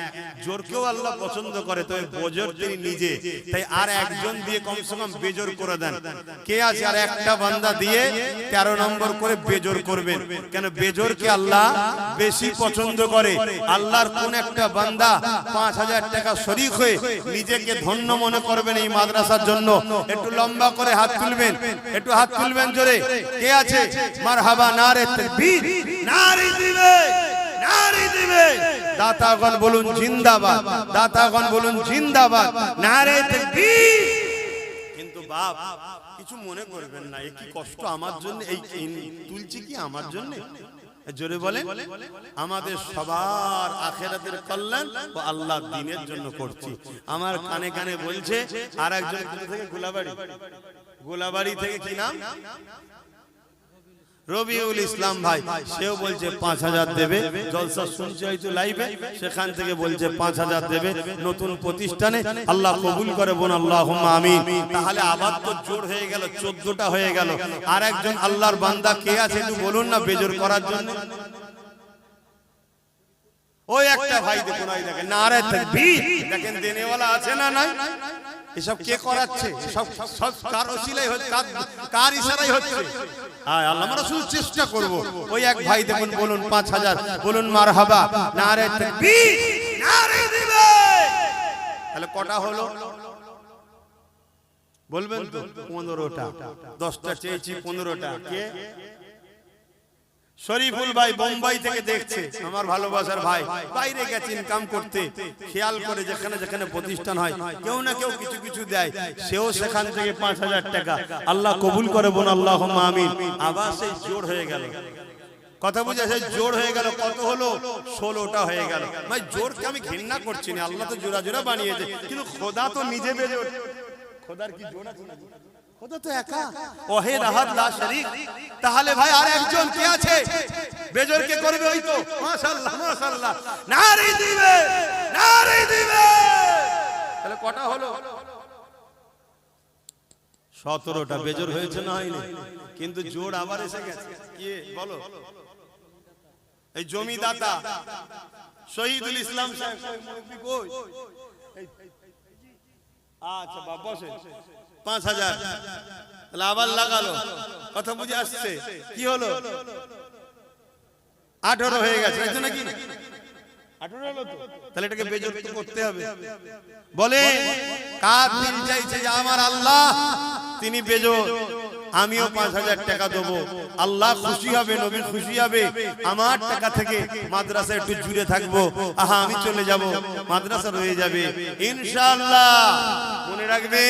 জোরকেও আল্লাহ পছন্দ করে, তবে বেজোর তিনি নিজে। তাই আর একজন দিয়ে কমসে কম বেজোর করে দেন। কে আছে আর একটা বান্দা দিয়ে 13 নম্বর করে বেজোর করবেন? কেন বেজোরকে আল্লাহ বেশি পছন্দ করে। আল্লাহর কোন একটা বান্দা 5000 টাকা শরীক হয়ে নিজেকে ধন্য মনে করবেন এই মাদ্রাসার জন্য? একটু লম্বা করে হাত তুলবেন, একটু হাত তুলবেন জোরে। কে আছে? মারহাবা, নারে তাকবীর, নারে দিবে, নারে দিবে। দাতাগণ বলুন জিন্দাবাদ, দাতাগণ বলুন জিন্দাবাদ, নারে তাকবীর। কিন্তু বাপ কিছু মনে করবেন না, এই কি কষ্ট আমার জন্য, এই তুলছি কি আমার জন্য? জোরে বলেন। আমাদের সবার আখিরাতের কল্যাণ ও আল্লাহর দ্বীনের জন্য করছি। আমার কানে কানে বলছে আর একজন থেকে গোলাবাড়ি থেকে, কি নাম? রবিউল ইসলাম ভাই, সেও বলছে 5000 দেবে। জলসা শুনছে হয়তো লাইভে, সেখান থেকে বলছে 5000 দেবে নতুন প্রতিষ্ঠানে। আল্লাহ কবুল করে, বোন আল্লাহুম্মা আমিন। তাহলে আবার তো জোর হয়ে গেল, 14টা হয়ে গেল। আর একজন আল্লাহর বান্দা কে আছে একটু বলুন না বেজোর করার জন্য? ওই একটা ভাই দেখুন, ওই দেখেন নারে তাকবীর, দেখেন দেনেওয়ালা আছে না নাই? এসব কে করাচ্ছে? সব কার ওসিলাই হচ্ছে, কার ইশারায় হচ্ছে? আল্লাহ, আমরা শুধু চেষ্টা করব। ওই এক ভাই দেখুন, বলুন 5000, বলুন মারহাবা, নারে তাকবীর, নারে দিবে। তাহলে কটা হলো বলবেন তো? 15টা। 10টা চেয়েছি, 15টা। কে? শরীফুল ভাই বোম্বাই থেকে দেখছে, আমার ভালোবাসার ভাই, বাইরে গেছে ইনকাম করতে। খেয়াল করে যেখানে যেখানে প্রতিষ্ঠান হয় কেউ না কেউ কিছু কিছু দেয়, সেও সেখান থেকে 5000 টাকা। আল্লাহ কবুল করে, বোন আল্লাহুম্মা আমিন। আবার সেই জোর হয়ে গেল, কথা বুঝে, সেই জোর হয়ে গেল। কত হলো? 16টা হয়ে গেল। ভাই জোরকে আমি ঘৃণা করছি না, আল্লাহ তো জোড়া জোড়া বানিয়েছে, কিন্তু খোদা তো নিজে বেজে ওঠে। খোদার কি জোড়া আছে? খোদা তো একা, ওয়াহিদ আহাদ লা শরীক। তাহলে ভাই আর একজন কে আছে বেজোর কে করবে? ওই তো, মাশাআল্লাহ মাশাআল্লাহ, নারে দিবে, নারে দিবে। তাহলে কটা হলো? 17টা। বেজোর হয়েছে না হয়নি? কিন্তু জোর আবার এসে গেছে। কি বলো? এই জমিদাতা শহীদুল ইসলাম সাহেব, মুরব্বি কই? আচ্ছা বাবা বসে 5000 তাহলে আবার লাগালো কথা বুঝে আসছে কি হলো 18 হয়ে গেছে এই তো নাকি 18 হলো তো তাহলে এটাকে বেজত করতে হবে বলে কার দিল চাইছে যে আমার আল্লাহ তিনি বেজত আমিও 5000 টাকা দেবো আল্লাহ খুশি হবে নবী খুশি হবে আমার টাকা থেকে মাদ্রাসা একটু জুড়ে থাকবো আহা আমি চলে যাব মাদ্রাসা রয়ে যাবে ইনশাআল্লাহ মনে রাখবে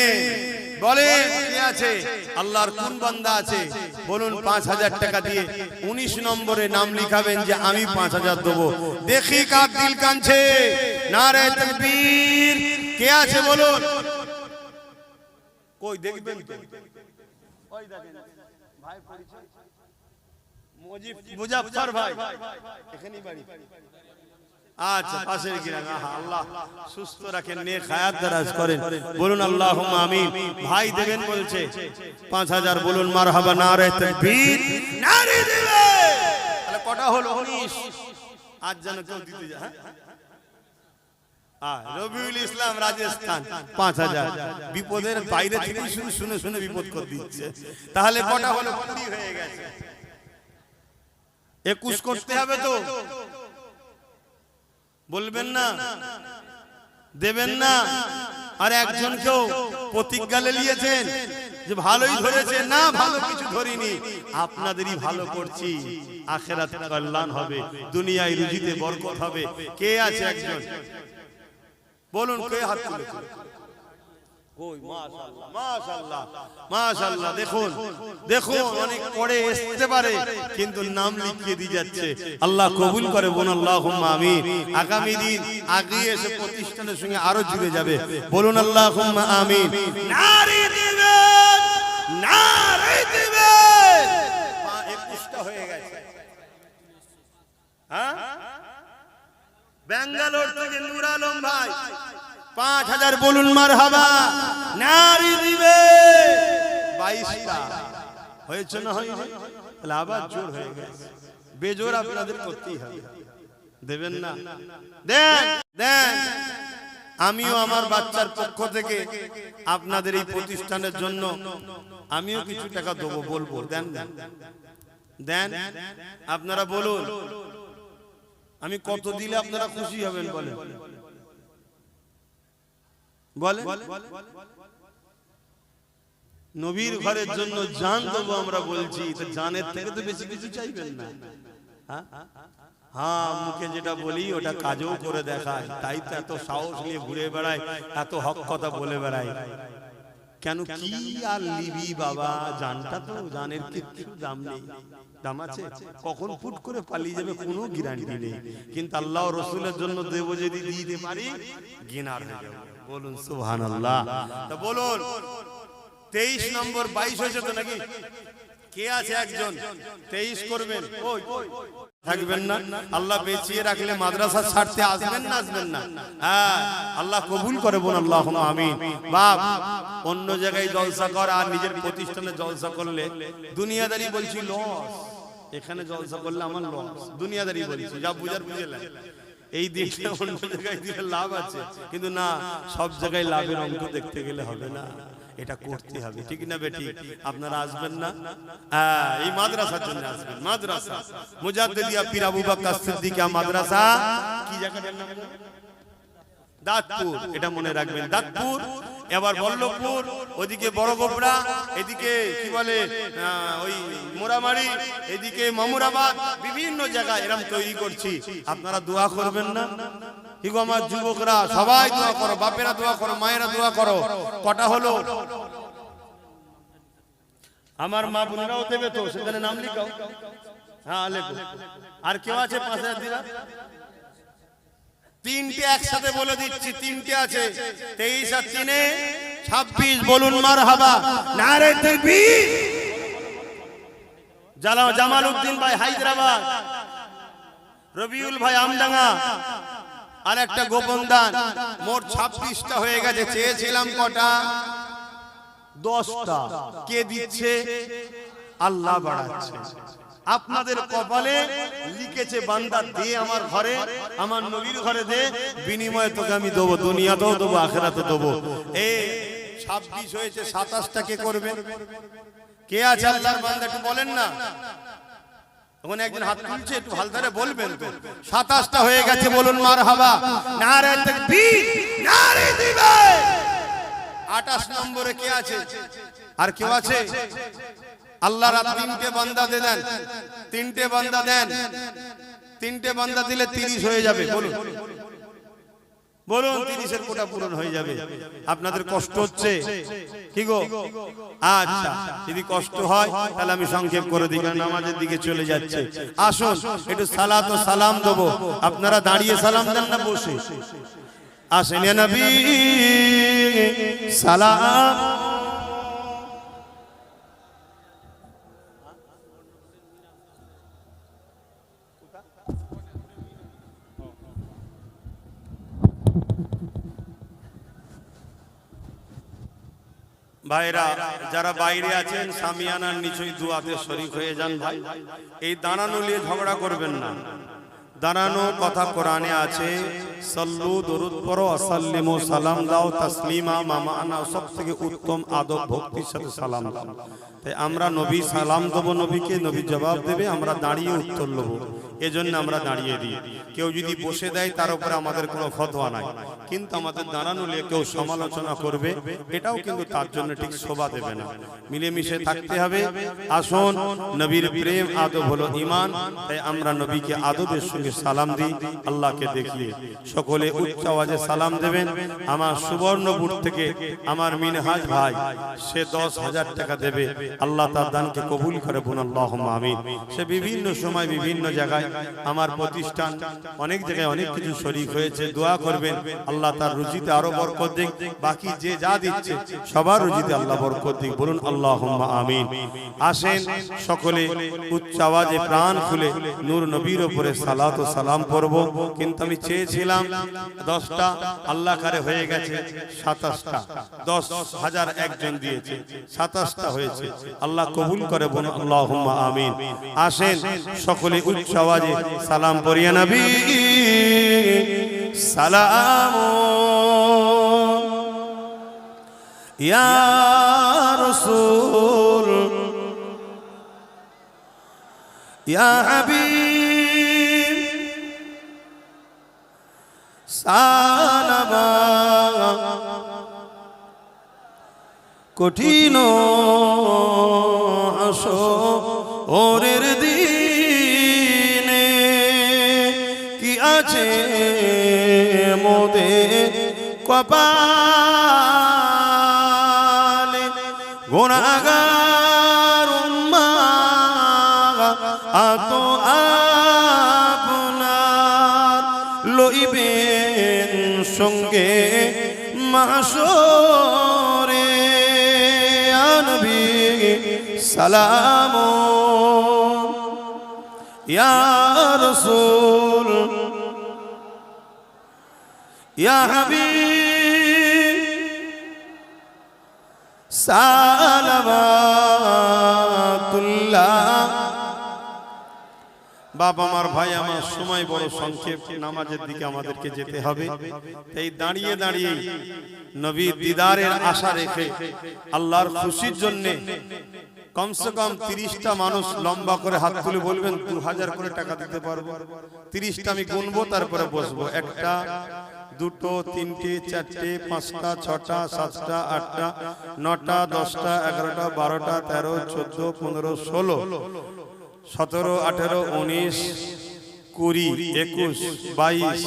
বলে কে আছে আল্লাহর কোন বান্দা আছে বলুন 5000 টাকা দিয়ে 19 নম্বরে নাম লিখাবেন যে আমি 5000 দেবো দেখি কার দিল কাঁদছে নারে তাকবীর কে আছে বলুন কই দেখবেন তো ওই দেখেন ভাই পরিচয় মুজাফফর ভাই এখানেই বাড়ি আচ্ছা পাশের গ্রাম আল্লাহ সুস্থ রাখেন নেক হায়াত দারাজ করেন বলুন আল্লাহুম্মা আমিন ভাই দেবেন বলছে 5000 বলুন মারহাবা নারে তাকবীর নারে দিবে তাহলে কটা হলো 19 আজ যেন কেউ দিতে যায় হ্যাঁ রবিউল ইসলাম রাজস্থান 5000 বিপদের বাইরে থেকে শুনে শুনে বিপদ করে দিচ্ছে তাহলে কটা হলো 20 হয়ে গেছে 21 করতে হবে তো বলবেন না দেবেন না আর একজনকেও প্রতিজ্ঞা নিয়েছেন যে ভালোই ধরেছে না ভালো কিছু ধরিনি আপনাদেরই ভালো করছি আখিরাতে কল্যাণ হবে দুনিয়ায় রুজিতে বরকত হবে কে আছে একজন বলুন কে হাত তুলেছে কই মাশাআল্লাহ মাশাআল্লাহ মাশাআল্লাহ দেখুন দেখুন অনেক পড়ে আসতে পারে কিন্তু নাম লিখিয়ে দিয়ে যাচ্ছে আল্লাহ কবুল করে বলুন আল্লাহুম্মা আমিন আগামী দিন আগিয়ে এসে প্রতিষ্ঠানের সঙ্গে আরো জুড়ে যাবে বলুন আল্লাহুম্মা আমিন নারী দিবেন নারী দিবেন 21টা হয়ে গেছে হ্যাঁ বেঙ্গালোর থেকে নূর আলম ভাই 5000 বলুন মারহাবা নারী দিবে 22টা হয়েছে না হয়নি তাহলে আবার জোর হয়ে গেছে বেজোর আপনাদের করতেই হবে দেবেন না দেন দেন আমিও আমার বাচ্চার পক্ষ থেকে আপনাদের এই প্রতিষ্ঠানের জন্য আমিও কিছু টাকা দেবো বলবো দেন দেন আপনারা বলুন আমি কত দিলে আপনারা খুশি হবেন বলেন বলে নবীর ঘরের জন্য জান দেবো আমরা বলছি তো জানের থেকে তো বেশি কিছু চাইবেন না হ্যাঁ মুখে যেটা বলি ওটা কাজও করে দেখায় তাই তো এত সাহস নিয়ে ঘুরে বেড়ায় এত হক কথা বলে বেড়ায় কেন কি আর লিবি বাবা জানটা তো জানের কিছু দাম নেই দাম আছে কখন ফুট করে পালিয়ে যাবে কোনো গ্যারান্টি নেই কিন্তু আল্লাহ ও রাসূলের জন্য দেব যদি দিতে পারি গিনার হয়ে যাবে বলুন সুবহানাল্লাহ তো বলুন 23 নম্বর 22 হয়েছে তো নাকি কে আছে একজন 23 করবেন ওই থাকবেন না আল্লাহ বেঁচিয়ে রাখলে মাদ্রাসা ছাড়তে আসবেন না আসবেন না হ্যাঁ আল্লাহ কবুল করে বলুন আল্লাহুম্মা আমিন বাপ অন্য জায়গায় জলসা কর আর নিজের প্রতিষ্ঠানে জলসা করলে দুনিয়াদারি বলছি লস এখানে জলসা করলে আমার লস দুনিয়াদারি বলছি যা বুঝার বুঝেলেন এই দিকটা অন্য জায়গায় দিলে লাভ আছে কিন্তু না সব জায়গায় লাভের অঙ্ক দেখতে গেলে হবে না এটা করতে হবে ঠিক না বেটি আপনারা আসবেন না এই মাদ্রাসার জন্য আসবেন মাদ্রাসা মুজাদ্দিদিয়া পীর আবু বকর সিদ্দিকিয়া মাদ্রাসা কি জায়গাটার নাম দাঁতপুর এটা মনে রাখবেন দাঁতপুর এবার বল্লভপুর ওদিকে বড় গোবরা এদিকে কি বলে ওই মোরামারি এদিকে মামুরাবাদ বিভিন্ন জায়গায় এরকম তৈরি করছি আপনারা দোয়া করবেন না কি গো আমার যুবকরা সবাই দোয়া করো বাপেরা দোয়া করো মায়েরা দোয়া করো কটা হলো আমার মা বোনেরাও দেবে তো সেখানে নাম লিখাও হ্যাঁ লেখো আর কেউ আছে 5000 দিরা তিনটে একসাথে বলে দিচ্ছি তিনটে আছে 23 আর 3 এ 26 বলুন মারহাবা নারে তাকবীর জামাল উদ্দিন ভাই হায়দ্রাবাদ রবিউল ভাই আমডাঙ্গা আর একটা গোপন দান মোট 26টা হয়ে গেছে চেয়েছিলাম কটা 10টা কে দিচ্ছে আল্লাহ বাড়াচ্ছে। আপনাদের কপালে লিখেছে বান্দা দে আমার ঘরে, আমার নবীর ঘরে দে, বিনিময়ে তোকে আমি দেবো, দুনিয়াতেও দেবো, আখিরাতেও দেবো। এই 26 হয়েছে, 27টা কে করবে? কে আছে আল্লাহর বান্দা একটু বলেন না। ওখানে একজন হাত তুলছে, একটু হালদারে বলবেন তো। 27টা হয়ে গেছে, বলুন মারহাবা, নারে তাকবীর, নারে দিবে। 28 নম্বরে কে আছে? আর কেউ আছে? আল্লাহর 3টে বান্দা দেন, 3টে বান্দা দেন, 3টে বান্দা দিলে 30 হয়ে যাবে। বলুন বলুন, 30-এর কোটা পূরণ হয়ে যাবে। আপনাদের কষ্ট হচ্ছে কি গো? আচ্ছা, যদি কষ্ট হয় তাহলে আমি সংক্ষেপ করে দিই, কারণ নামাজের দিকে চলে যাচ্ছে। আসুন একটু সালাত ও সালাম দেবো। আপনারা দাঁড়িয়ে সালাম দেন না বসে? আসেন ইয়া নবী সালাম। ভাইরা যারা বাইরে আছেন, সামিয়ানার নিচেই দুয়াতে শরীক হয়ে যান। ভাই, এই দাঁড়ানো নিয়ে ঝগড়া করবেন না। দাঁড়ানো কথা কোরআনে আছে, সাল্লু দরুদ পড়ো, আসাল্লিমু সালাম দাও, তাসলিমা মামানা, সব থেকে উত্তম আদব ভক্তির সাথে সালাম দাও। তাই আমরা নবী সালাম দেবো নবীকে, নবী জবাব দেবে, আমরা দাঁড়িয়ে উত্তর নেবো, এজন্য আমরা দাঁড়িয়ে দিই। কেউ যদি বসে দেয় তার উপরে আমাদের কোনো ফতোয়া নাই, কিন্তু আমাদের দাঁড়ানো নিয়ে কেউ সমালোচনা করবে, এটাও কিন্তু তার জন্য ঠিক শোভা দেবে না। মিলেমিশে থাকতে হবে। আসুন, নবীর প্রেম আদব হলো ঈমান, তাই আমরা নবীকে আদবের সঙ্গে সালাম দিই, আল্লাহকে দেখিয়ে। সকলে উচ্চ আওয়াজে সালাম দেবেন। আমার সুবর্ণপুর থেকে আমার মিনহাজ ভাই, সে 10,000 টাকা দেবে। আল্লাহ তার দানকে কবুল করে, বলুন আল্লাহুম্মা আমিন। সে বিভিন্ন সময় বিভিন্ন জায়গায়, আমার প্রতিষ্ঠান অনেক জায়গায় অনেক কিছু শরীক হয়েছে, দোয়া করবেন আল্লাহ তার রুজিতে আরো বরকত দিক। বাকি যে যা দিচ্ছে সবার রুজিতে আল্লাহ বরকত দিক, বলুন আল্লাহুম্মা আমিন। আসেন সকলে উচ্চ আওয়াজে প্রাণ খুলে নূর নবীর উপরে সালাত ও সালাম পড়ব। কিন্তু আমি চেয়েছিলাম 10টা, আল্লাহ কারে হয়ে গেছে 27টা। 10,000 একজন দিয়েছে, 27টা হয়েছে। আল্লাহ কবুল করে, বলুন আল্লাহুম্মা আমিন। আসেন সকলে উচ্চ আওয়াজে সালাম পড়িয়া নবী সালাম ইয়া রাসূল ইয়া হাবিব সালাম। কঠিন হাসরের দিনে কি আছে মোদের কপালে, গুনাহগার উম্মাত আতো আপনার লইবেন সঙ্গে মাহশরে। নবী সালাম ইয়া রাসূল ইয়া হাবিব সালাওয়াতুল্লাহ। বাবা আমার, ভাই আমার, সময় বড় সংক্ষেপ, নামাজের দিকে আমাদেরকে যেতে হবে। এই দাঁড়িয়ে দাঁড়িয়ে নবীর দিদারের আশা রেখে আল্লাহর খুশির জন্য কমসে কম 30টা মানুষ লম্বা করে হাত তুলে বলবেন 2000 করে টাকা দিতে পারবো। 30টা আমি গুনবো, তারপরে বসবো। 1টা 2টো 3টে 4টে 5টা 6টা 7টা 8টা 9টা 10টা 11টা 12টা 13 14 15 16 17 18 19 20 21 22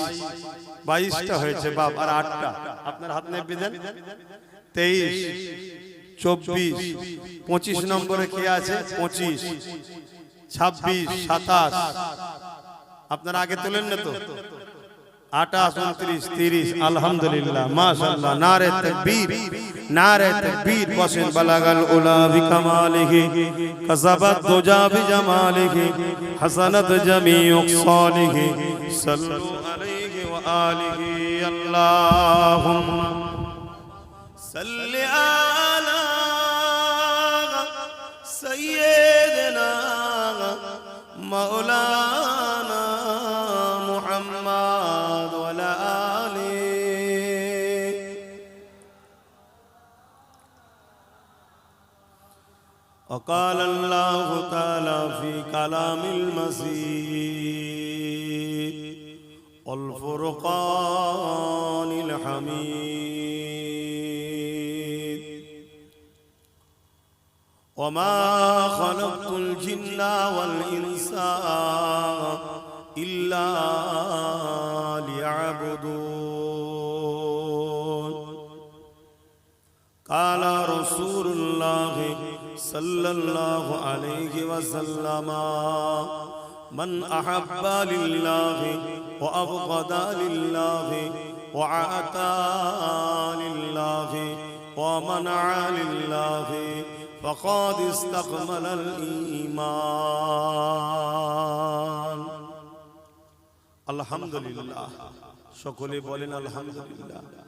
22টা হয়েছে বাপ। আর 8টা আপনার হাত নেবে দেন। 23 24 25 নম্বরে কে আছে? 25 26 27 আপনারা আগে তোলেন না তো? 28 29 30 আলহামদুলিল্লাহ মাশাআল্লাহ। নারে তাকবীর, নারে তাকবীর। ওয়াসিন বালাগাল উলা বিকামালিহি কাযাবাত দুজা বিজামালিহি হাসানাত জামিউ সালিহি সাল্লু আলাইহি ওয়া আলিহি। আল্লাহুম্মা সাল্লি আলা সাইয়্যিদ وقال الله تعالى في كلام المسيح والفرقان الحميد وما خلقت الجن والإنس إلا ليعبدون قال رسول الله صلى الله عليه وسلم من أحب لله وأبغض لله وعطى لله ومنع لله فقد استكمل الإيمان الحمد لله সকলে বলেন আলহামদুলিল্লাহ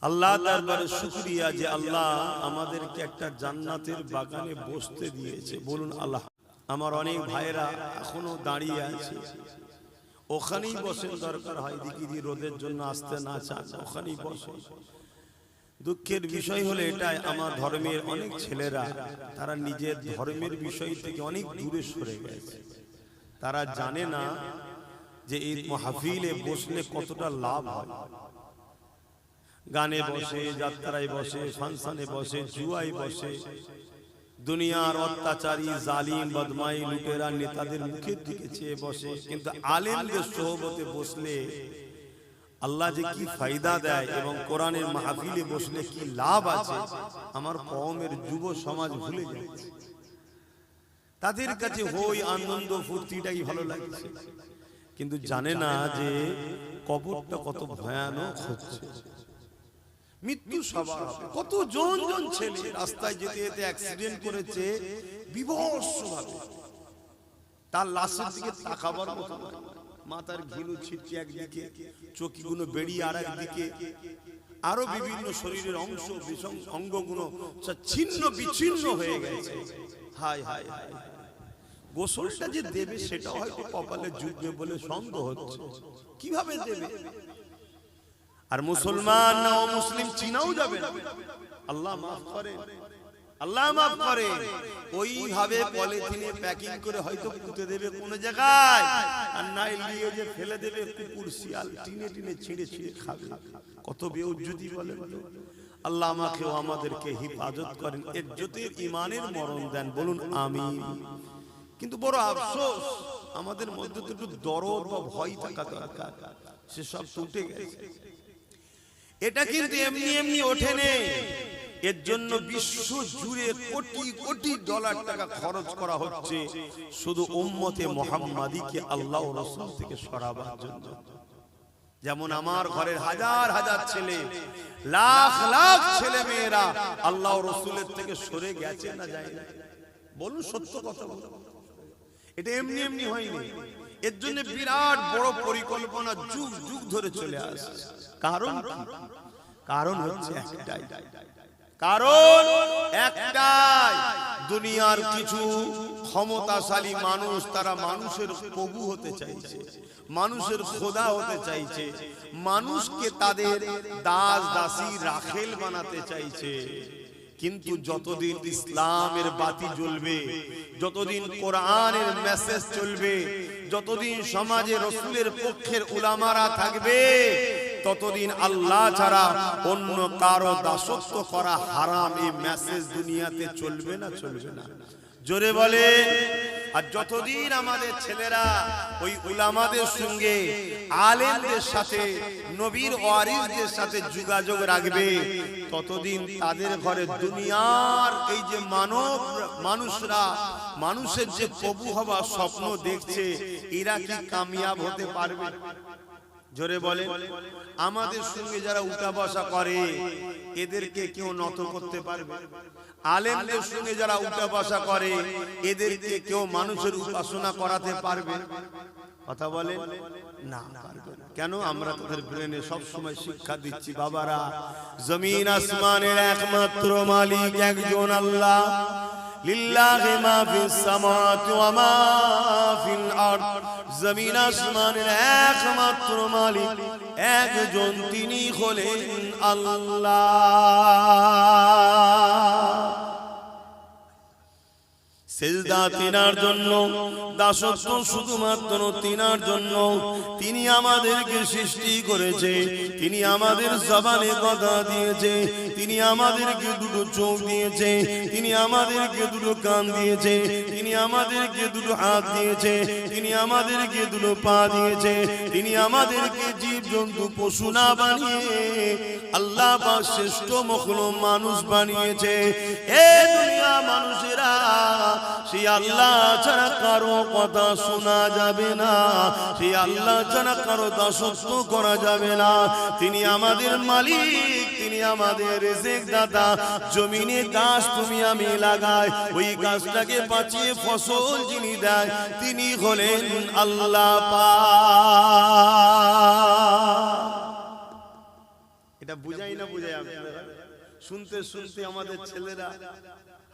আল্লাহ দরবারে শুকরিয়া যে আল্লাহ আমাদেরকে একটা জান্নাতের বাগানে বসতে দিয়েছে বলুন আল্লাহ আমার অনেক ভাইরা এখনো দাঁড়িয়ে আছে ওখানেই বসেন দরকার হয় দিকিদি রোদের জন্য আসতে না চান ওখানেই বসে দুঃখের বিষয় হলো এটাই আমার ধর্মের অনেক ছেলেরা তারা নিজের ধর্মের বিষয় থেকে অনেক দূরে সরে গেছে তারা জানে না যে এই মাহফিলে বসলে কতটা লাভ হয় গানে বসে যাত্রায় বসে ফাংশনে বসে জুয়ায় বসে দুনিয়ার অত্যাচারী জালিম বদমাই লুটেরা নেতাদের মুখের দিকে চেয়ে বসে কিন্তু আলেমদের সোহবতে বসলে আল্লাহ যে কি ফায়দা দেয় এবং কোরআনের মাহফিলে বসলে কি লাভ আছে আমার কওমের যুব সমাজ ভুলে যাচ্ছে তাদের কাছে হই আনন্দ ফুর্তিটাই ভালো লাগছে কিন্তু জানে না যে কবরটা কত ভয়ানক হচ্ছে মৃত্যু সবার হবে কত জন জন ছেলে রাস্তায় যেতে যেতে অ্যাক্সিডেন্ট করেছে বিভৎসভাবে তার লাশের দিকে তাকাবার মতো নয় মাথার ঘিলু ছিটছে একদিকে চোখগুলো বেরিয়ে আর একদিকে আরো বিভিন্ন শরীরের অংশ অঙ্গগুলো ছিন্ন বিচ্ছিন্ন হয়ে গেছে হায় হায় হায় গোসলটা যে দেবে সেটা হয়তো কপালে জুটবে বলে সন্দেহ হচ্ছে কিভাবে দেবে আর মুসলমান না ও মুসলিম চিনাও যাবে না আল্লাহ মাফ করে আল্লাহ মাফ করে ওইভাবে পলিথিনে প্যাকিং করে হয়তো পুঁতে দেবে কোন জায়গায় আর নাই নিয়ে যে ফেলে দেবে কুকুর শিয়াল টিনে টিনে ছিঁড়ে ছিঁড়ে খাবে কত বেউজ্জতি বলেন আল্লাহ আমাকে ও আমাদেরকে হিফাজত করেন ইজ্জতের ঈমানের মরণ দেন বলুন আমিন কিন্তু বড় আফসোস আমাদের মধ্যে তো একটু দরদ বা ভয় থাকা দরকার সে সব উঠে গেছে এটা কিন্তু এমনি এমনি ওঠেনি এর জন্য বিশ্ব জুড়ে কোটি কোটি ডলার টাকা খরচ করা হচ্ছে শুধু উম্মতে মুহাম্মাদীকে আল্লাহ ও রাসূল থেকে সরাবার জন্য যেমন আমার ঘরের হাজার হাজার ছেলে লাখ লাখ ছেলে মেয়েরা আল্লাহ ও রাসূলের থেকে সরে গেছে না যায় না বলুন সত্য কথা বলুন এটা এমনি এমনি হয়নি এর জন্য বিরাট বড় পরিকল্পনা যুগ যুগ ধরে চলে আসছে কারণ হচ্ছে একটাই দুনিয়ার কিছু ক্ষমতাশালী মানুষ তারা মানুষের প্রভু হতে চাইছে মানুষের খোদা হতে চাইছে মানুষকে তাদের দাস দাসী রাখেল বানাতে চাইছে কিন্তু যতদিন ইসলামের বাতি জ্বলবে যতদিন কোরআনের মেসেজ চলবে যতদিন সমাজে রাসূলের পক্ষের উলামারা থাকবে ততদিন আল্লাহ ছাড়া অন্য কারো দাসত্ব করা হারাম এই মেসেজ দুনিয়াতে চলবে না জোরে বলে আর যতদিন আমাদের ছেলেরা ওই উলামাদের সঙ্গে আলেমদের সাথে নবীর ওয়ারিসদের সাথে যোগাযোগ রাখবে ততদিন তাদের ঘরে দুনিয়ার এই যে মানুষরা মানুষের যে প্রভু হওয়ার স্বপ্ন দেখছে এরা কি কামিয়াব হতে পারবে জোরে বলে আমাদের সঙ্গে যারা উঠা বসা করে এদেরকে কেউ নত করতে পারবে আলেমদের সঙ্গে যারা উঠা বসা করে এদেরকে কেউ মানুষের উপাসনা করাতে পারবে কথা বলে না পারবে না কেন আমরা তাদের ব্রেনে সব সময় শিক্ষা দিচ্ছি বাবারা জমিন আসমানের একমাত্র মালিক একজন আল্লাহ লিল্লাহি মা ফিস সামাওয়াতি ওয়া মা ফিল আরদ জমিন আসমানের একমাত্র মালিক একজন তিনি হলেন আল্লাহ সেজদা তিনার জন্য, দাসত্ব শুধুমাত্র তিনার জন্য। তিনি আমাদেরকে সৃষ্টি করেছে, তিনি আমাদের জবানে কথা দিয়েছে, তিনি আমাদেরকে দুটো চোখ দিয়েছে, তিনি আমাদেরকে দুটো কান দিয়েছে, তিনি আমাদেরকে দুটো হাত দিয়েছে, তিনি আমাদেরকে দুটো পা দিয়েছে, তিনি আমাদেরকে জীবজন্তু পশু না বানিয়ে আল্লাহ পাক শ্রেষ্ঠ মখলুক মানুষ বানিয়েছে। এ দুনিয়া মানুষেরা, সেই আল্লাহ ছাড়া কারো কথা শোনা যাবে না, সেই আল্লাহ ছাড়া কারো দাসত্ব করা যাবে না। তিনি আমাদের মালিক, তিনি আমাদের রিজিক দাতা। জমিনে গাছ তুমি আমি লাগাই, ওই গাছটাকে বাঁচিয়ে ফসল যিনি দেয় তিনি হলেন আল্লাহ পাক। এটা বুঝাই না বুঝাই আপনারা? শুনতে শুনতে আমাদের ছেলেরা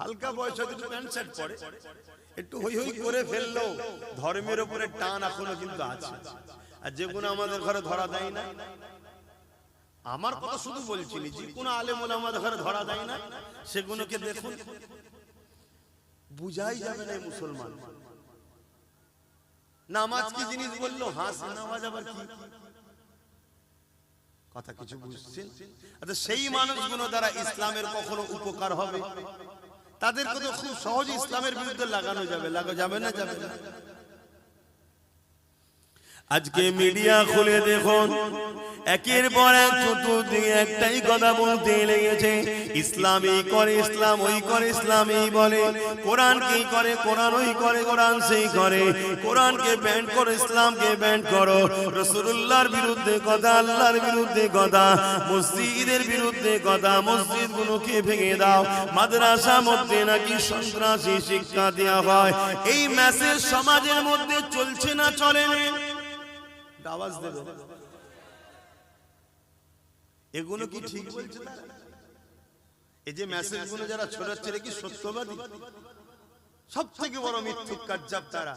হালকা বয়সে একটু প্যান্ট শার্ট পরে, একটু হই হই করে ফেললো, ধর্মের উপরে টান এখনো কিন্তু আছে। আর যেগুলো আমাদের ঘরে ধরা দেয় না, আমার কথা শুধু বলছি, যে কোনো আলেম ওলামা আমাদের ঘরে ধরা দেয় না, সেগুলোকে দেখুন, বুঝাই যাবে না মুসলমান। নামাজ কি জিনিস বললো? হাস নামাজ আবার কি কথা, কিছু বুঝছেন? আচ্ছা, সেই মানুষগুলো দ্বারা ইসলামের কখনো উপকার হবে? তাদেরকে তো খুব সহজে ইসলামের বিরুদ্ধে লাগানো যাবে, যাবে না? যাবে না। আজকে মিডিয়া খুলে দেখুন, একের পর এক চতুর্দিকে একটাই কথা বলতে লেগেছে, ইসলাম এই করে, ইসলাম ওই করে, ইসলাম এই বলে, কোরআন কি করে, কোরআন ওই করে, কোরআন সেই করে, কোরআনকে ব্যান করো, ইসলামকে ব্যান করো, রাসূলুল্লাহর বিরুদ্ধে কথা, আল্লাহর বিরুদ্ধে কথা, মসজিদের বিরুদ্ধে কথা, মসজিদগুলোকে ভেঙে দাও, মাদ্রাসার মধ্যে নাকি সন্ত্রাসী শিক্ষা দেওয়া হয়। এই মেসেজ সমাজের মধ্যে চলছে না চলে না? আওয়াজ দেবে। এগুলো কি ঠিক বলছে না? এই যে মেসেজগুলো যারা ছড়াচ্ছে কি সত্যবাদী? সবথেকে বড় মিথ্যুক কাজ্জাব তারা।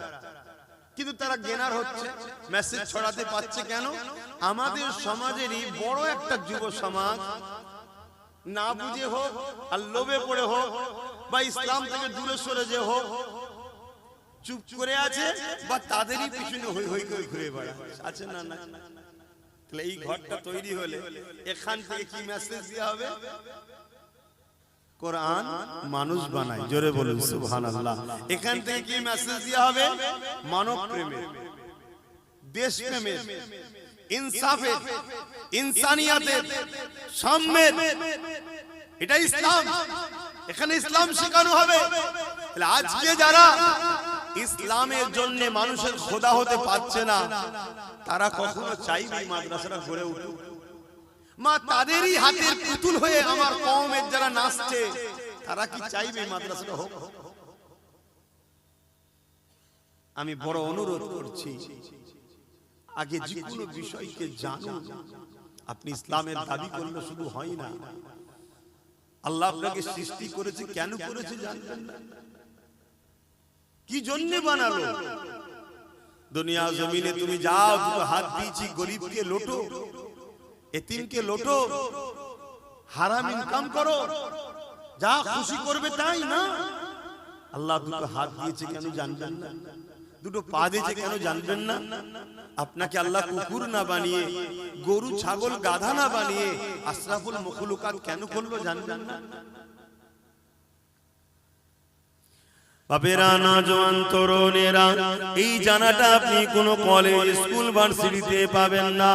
কিন্তু তারা গেনার হচ্ছে, মেসেজ ছড়াতে পারছে কেন? আমাদের সমাজেরই বড় একটা যুব সমাজ না বুঝে হোক আর লোভে পড়ে হোক বা ইসলাম থেকে দূরে সরে যে হোক, চুপ করে আছে বা তাদেরই পিছনে হই হই করে ঘুরে বেড়াচ্ছে, আছে না? না। তাহলে এই ঘরটা তৈরি হলে এখান থেকে কি মেসেজ দেওয়া হবে? কোরআন মানুষ বানায়, জোরে বলুন সুবহানাল্লাহ। এখান থেকে কি মেসেজ দেওয়া হবে? মানব প্রেমের, দেশ প্রেমের, ইনসাফের, ইনসানিয়াতের, সাম্যের। এটা ইসলাম, এখানে ইসলাম শেখানো হবে। তাহলে আজকে যারা ইসলামের জন্য মানুষের খোদা হতে পারছে না, তারা কখনো চাইবে মাদ্রাসাটা গড়ে উঠুক? মা তাদেরই হাতের পুতুল হয়ে আমার কওমের যারা নাচছে, তারা কি চাইবে মাদ্রাসাটা হোক? আমি বড় অনুরোধ করছি, আগে যে কোনো বিষয়কে জানুন। আপনি ইসলামের দাবি করলে শুধু হয় না। আল্লাহ আপনাকে সৃষ্টি করেছে, কেন করেছে জানবেন না? কি জন্য বানালো? দুনিয়া জমিনে তুমি যাও, দুটো হাত দিয়েছি, গরিবকে লোটো, এতিমকে লোটো, হারাম ইনকাম করো, যা খুশি করবে তাই না? আল্লাহ দুটো হাত দিয়েছে কেন জানবেন না? দুটো পা দিয়েছে কেন জানবেন না? আপনাকে আল্লাহ কুকুর না বানিয়ে, গরু ছাগল গাধা না বানিয়ে আশরাফুল মখলুকাত কেন করলো জানবেন না? বাপেরা, নওজোয়ান তরুণেরা, এই জানাটা আপনি কোনো কলেজ, স্কুল, ভার্সিটিতে পাবেন না।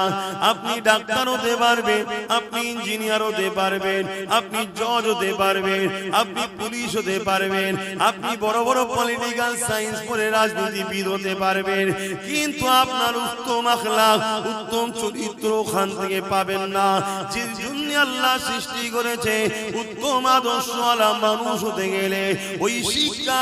আপনি ডাক্তার হতে পারবেন, আপনি ইঞ্জিনিয়ার হতে পারবেন, আপনি জজ হতে পারবেন, আপনি পুলিশ হতে পারবেন, আপনি বড় বড় পলিটিক্যাল সায়েন্স পড়ে রাজনীতিবিদ হতে পারবেন, কিন্তু আপনার উত্তম আখলাক, উত্তম চরিত্র ওখান থেকে পাবেন না। যে জন্য আল্লাহ সৃষ্টি করেছে, উত্তম আদর্শওয়ালা মানুষ হতে গেলে ওই শিক্ষা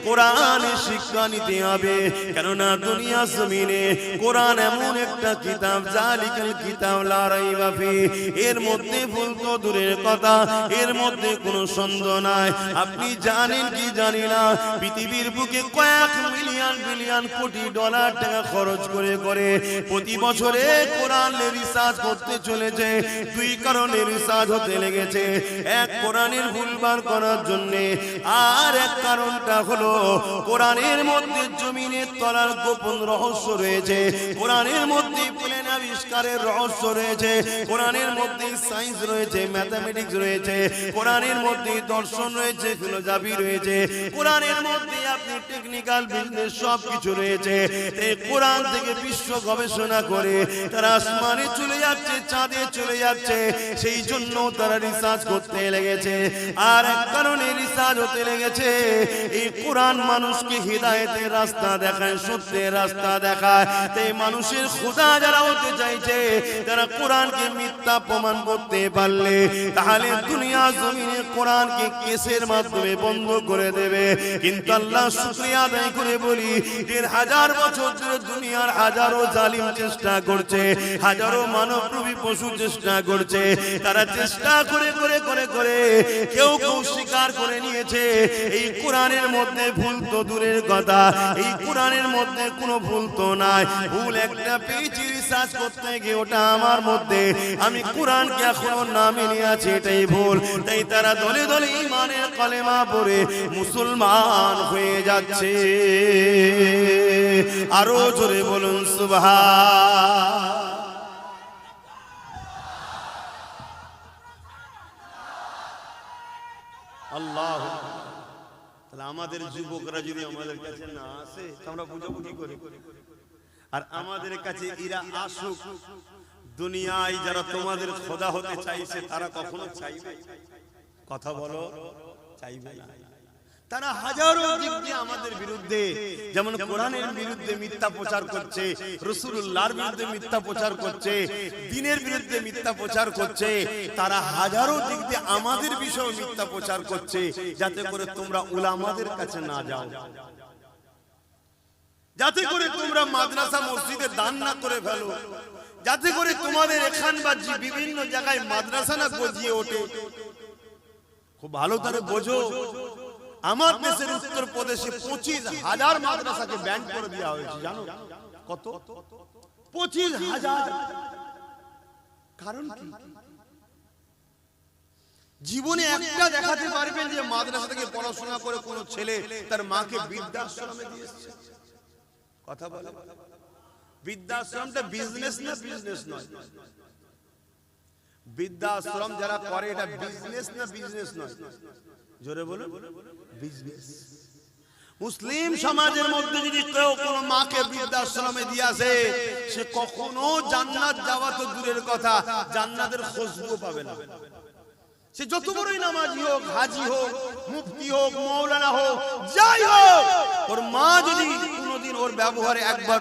কোরআনের শিক্ষা নিতে হবে। কেননা দুনিয়া জমিনে কোরআন এমন একটা কিতাব, জালিকাল কিতাব লা রাইবা ফিহি, এর মধ্যে ভুল তো দূরের কথা, এর মধ্যে কোনো সন্দেহ নাই। আপনি জানেন কি জানি না, পৃথিবীর বুকে কয়েক মিলিয়ন বিলিয়ন কোটি ডলার টাকা খরচ করে করে প্রতি বছরে কোরআনের রিসার্চ করতে চলেছে। দুই কারণে রিসার্চ হতে লেগেছে, এক কোরআনের ভুল বার করার জন্য, আর এক কারণটা হলো কোরআনের মধ্যে জমিনের তলার গোপন রহস্য রয়েছে, কোরআনের মধ্যে প্লেন আবিষ্কারের রহস্য রয়েছে, কোরআনের মধ্যে সায়েন্স রয়েছে, ম্যাথমেটিক্স রয়েছে, কোরআনের মধ্যে দর্শন রয়েছে, ফিলোসফি রয়েছে, কোরআনের মধ্যে আপনি টেকনিক্যাল বিজনেস সব কিছু রয়েছে। এই কোরআন থেকে বিশ্ব গবেষণা করে তারা আসমানে চলে যাচ্ছে, চাঁদে চলে যাচ্ছে, সেই জন্য তারা রিসার্চ করতে লেগেছে। আর এক কারণে রিসার্চ হতে লেগেছে, এই কোরআন মানুষকে হিদায়াতের রাস্তা দেখায়, সত্যের রাস্তা দেখায়। তাই মানুষের খোদা যারা হতে চাইছে তারা কোরআনকে মিথ্যা প্রমাণ করতে পারলে তাহলে দুনিয়া জমিনে কোরআনকে কেসের মাধ্যমে বন্ধ করে দেবে। কিন্তু আল্লাহ শুকরিয়া আদায় করে বলি, ১,৫০০ বছর ধরে দুনিয়ার হাজারো জালিম চেষ্টা করছে, হাজারো মানবরূপী পশু চেষ্টা করছে, তারা চেষ্টা করে করে করে করে কেউ কেউ স্বীকার করে নিয়েছে এই কোরআনের মধ্যে ভুল তো দূরের কথা, এই কোরআনের মধ্যে কোনো ভুল তো নাই। ভুল একটা পেয়েছি রিসার্চ করতে গিয়ে, ওটা আমার মধ্যে, আমি কোরআনকে এখনো না মেনে আছি, এটাই ভুল। তাই তারা দলে দলে ঈমানের কলেমা পড়ে মুসলমান হয়ে যাচ্ছে। আরো জোরে বলুন সুবহান। আল্লাহ, তাহলে আমাদের যুবকরা যদি আমাদের কাছে না আসে আমরা বুঝাবো কি করে? আর আমাদের কাছে এরা আসুক। দুনিয়ায় যারা তোমাদের খোদা হতে চাইছে তারা কখনো চাইবে? কথা বলো, চাইবে না। তারা হাজারো দিক দিয়ে আমাদের বিরুদ্ধে, যেমন কোরআনের বিরুদ্ধে মিথ্যা প্রচার করছে, রাসূলুল্লাহর বিরুদ্ধে মিথ্যা প্রচার করছে, দ্বীনের বিরুদ্ধে মিথ্যা প্রচার করছে, তারা হাজারো দিক দিয়ে আমাদের বিষয়ে মিথ্যা প্রচার করছে, যাতে করে তোমরা উলামাদের কাছে না যাও, যাতে করে তোমরা মাদ্রাসা মসজিদে দান না করে ফেলো, যাতে করে তোমাদের এখান বা বিভিন্ন জায়গায় মাদ্রাসা না গজিয়ে ওঠে। খুব ভালো করে বোঝো, আমার দেশের উত্তরপ্রদেশে 25,000 মাদ্রাসাকে ব্যান করে দেওয়া হয়েছে। জানো কত? 25,000। কারণ কি? জীবনে একটা দেখাতে পারবেন যে মাদ্রাসা থেকে পড়াশোনা করে কোন ছেলে তার মাকে বৃদ্ধাশ্রমে দিয়েছে? কথা বলে। বৃদ্ধাশ্রমটা বিজনেস না বিজনেস নয়? বৃদ্ধাশ্রম যারা করে এটা বিজনেস না বিজনেস নয়? জোরে বলুন, বিজনেস। মুসলিম সমাজের মধ্যে যদি কেউ কোনো মাকে বৃদ্ধাশ্রমে দিয়ে আসে, সে কখনো জান্নাত যাওয়া তো দূরের কথা, জান্নাতের খুশবু পাবে না। সে যত বড়ই নামাজি হোক, হাজি হোক, মুফতি হোক, মাওলানা হোক, যাই হোক, ওর মা যদি কোনোদিন ওর ব্যবহারে একবার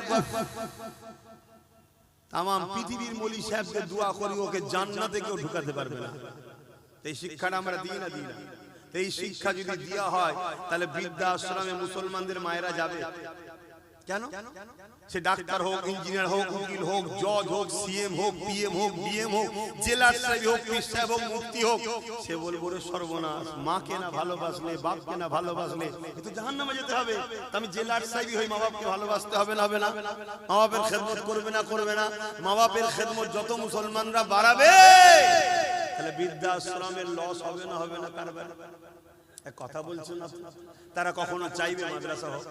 তামাম পৃথিবীর মলি সাহেবকে দোয়া করি ওকে জান্নাতে কেউ ঢুকাতে পারবে না। এই শিক্ষাটা আমরা দিই না, দিই না। এই শিক্ষা যদি দেওয়া হয় তাহলে বৃদ্ধাশ্রমে মুসলমানদের মায়েরা যাবে কেন? সে ডাক্তার হোক, ইঞ্জিনিয়ার হোক, উকিল হোক, জজ হোক, সিএম হোক, পিএম হোক, ডিএম হোক, জেলার সাহেব হোক, পীর সাহেব হোক, মুফতি হোক, সে বলবো রে সর্বনাশ, মাকে না ভালোবাসলে, বাপকে না ভালোবাসলে এ তো জাহান্নামে যেতে হবে। আমি জেলার সাহেবই হই, মা বাপকে ভালোবাসতে হবে না? হবে না? মা বাপের খেদমত করবে না? করবে না? মা বাপের খেদমত যত মুসলমানরা বাড়াবে তাহলে বৃদ্ধাশ্রমের লস হবে না? হবে না? কারবে না? কথা বলছেন না? তারা কখনো চাইবে মাদ্রাসা হোক?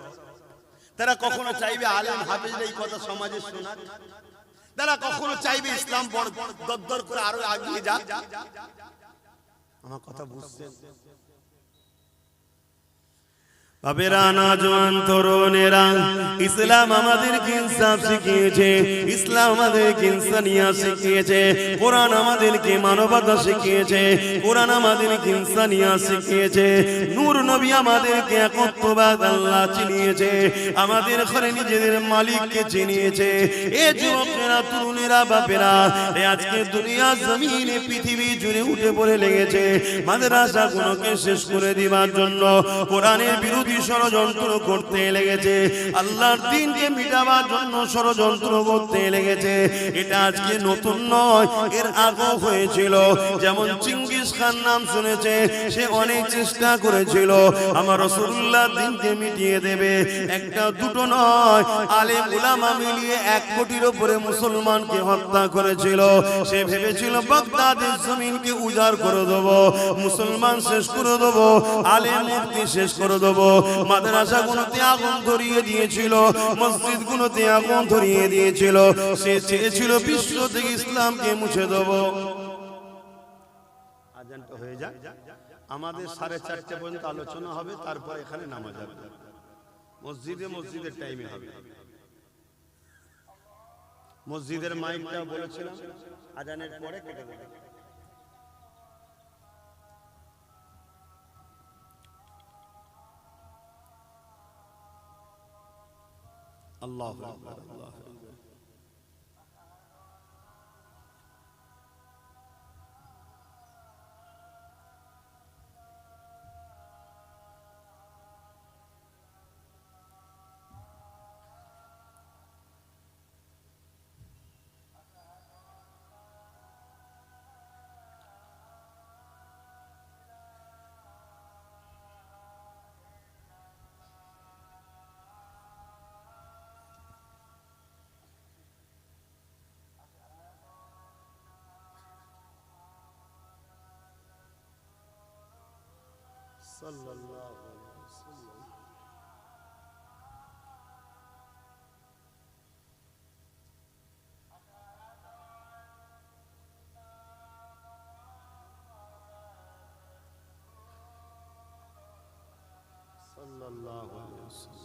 তারা কখনো চাইবে আলেম হাফেজরা এই কথা সমাজে শোনাক? তারা কখনো চাইবে ইসলাম বড় দরদর করে আরো এগিয়ে যাক? আমার কথা বুঝছেন? বাবেরা, নওজোয়ান তরুণেরা, ইসলাম আমাদেরকে ইনসাফ শিখিয়েছে, ইসলাম আমাদেরকে ইনসানিয়াত শিখিয়েছে, কোরআন আমাদেরকে মানবতা শিখিয়েছে, কোরআন আমাদেরকে ইনসানিয়াত শিখিয়েছে, নূর নবী আমাদেরকে একত্ববাদ আল্লাহ চিনিয়েছে, আমাদের ঘরে নিজেদের মালিককে চিনিয়েছে। এ যুবকেরা, তরুণেরা, বাপেরা, আজকে দুনিয়া জমিনে পৃথিবী জুড়ে উঠে পড়ে লেগেছে মাদ্রাসাগুলোকে শেষ করে দিবার জন্য, কোরআনের বিরোধী বিরোধী ষড়যন্ত্র করতে লেগেছে, আল্লাহর দ্বীনকে মিটাবার জন্য ষড়যন্ত্র করতে লেগেছে। এটা আজকে নতুন নয়, এর আগেও হয়েছিল। যেমন চিঙ্গিস খান নাম শুনেছে, সে অনেক চেষ্টা করেছিল আমার রাসূলুল্লাহ দ্বীনকে মিটিয়ে দেবে। একটা দুটো নয়, আলেম উলামা মিলিয়ে 1 কোটির উপরে মুসলমানকে হত্যা করেছিল। সে ভেবেছিল বাগদাদের জমিনকে উজাড় করে দেবো, মুসলমান শেষ করে দেবো, আলেম মুফতি শেষ করে দেবো। মাদ্রাসাগুলোতে আগুন ধরিয়ে দিয়েছিল, মসজিদগুলোতে আগুন ধরিয়ে দিয়েছিল। সে চেয়েছিল বিশ্ব থেকে ইসলামকে মুছে দেবো। আজানটা হয়ে যায়, আমাদের 4:30 পর্যন্ত আলোচনা হবে, তারপর এখানে নামাজ হবে। মসজিদের টাইমে হবে। মসজিদের মাইকটা বলেছিলাম আজানের পরে কেটে দেবে। আল্লাহু আকবার, আল্লাহু আকবার। সাল্লাল্লাহু আলাইহি ওয়াসাল্লাম। সাল্লাল্লাহু আলাইহি ওয়াসাল্লাম।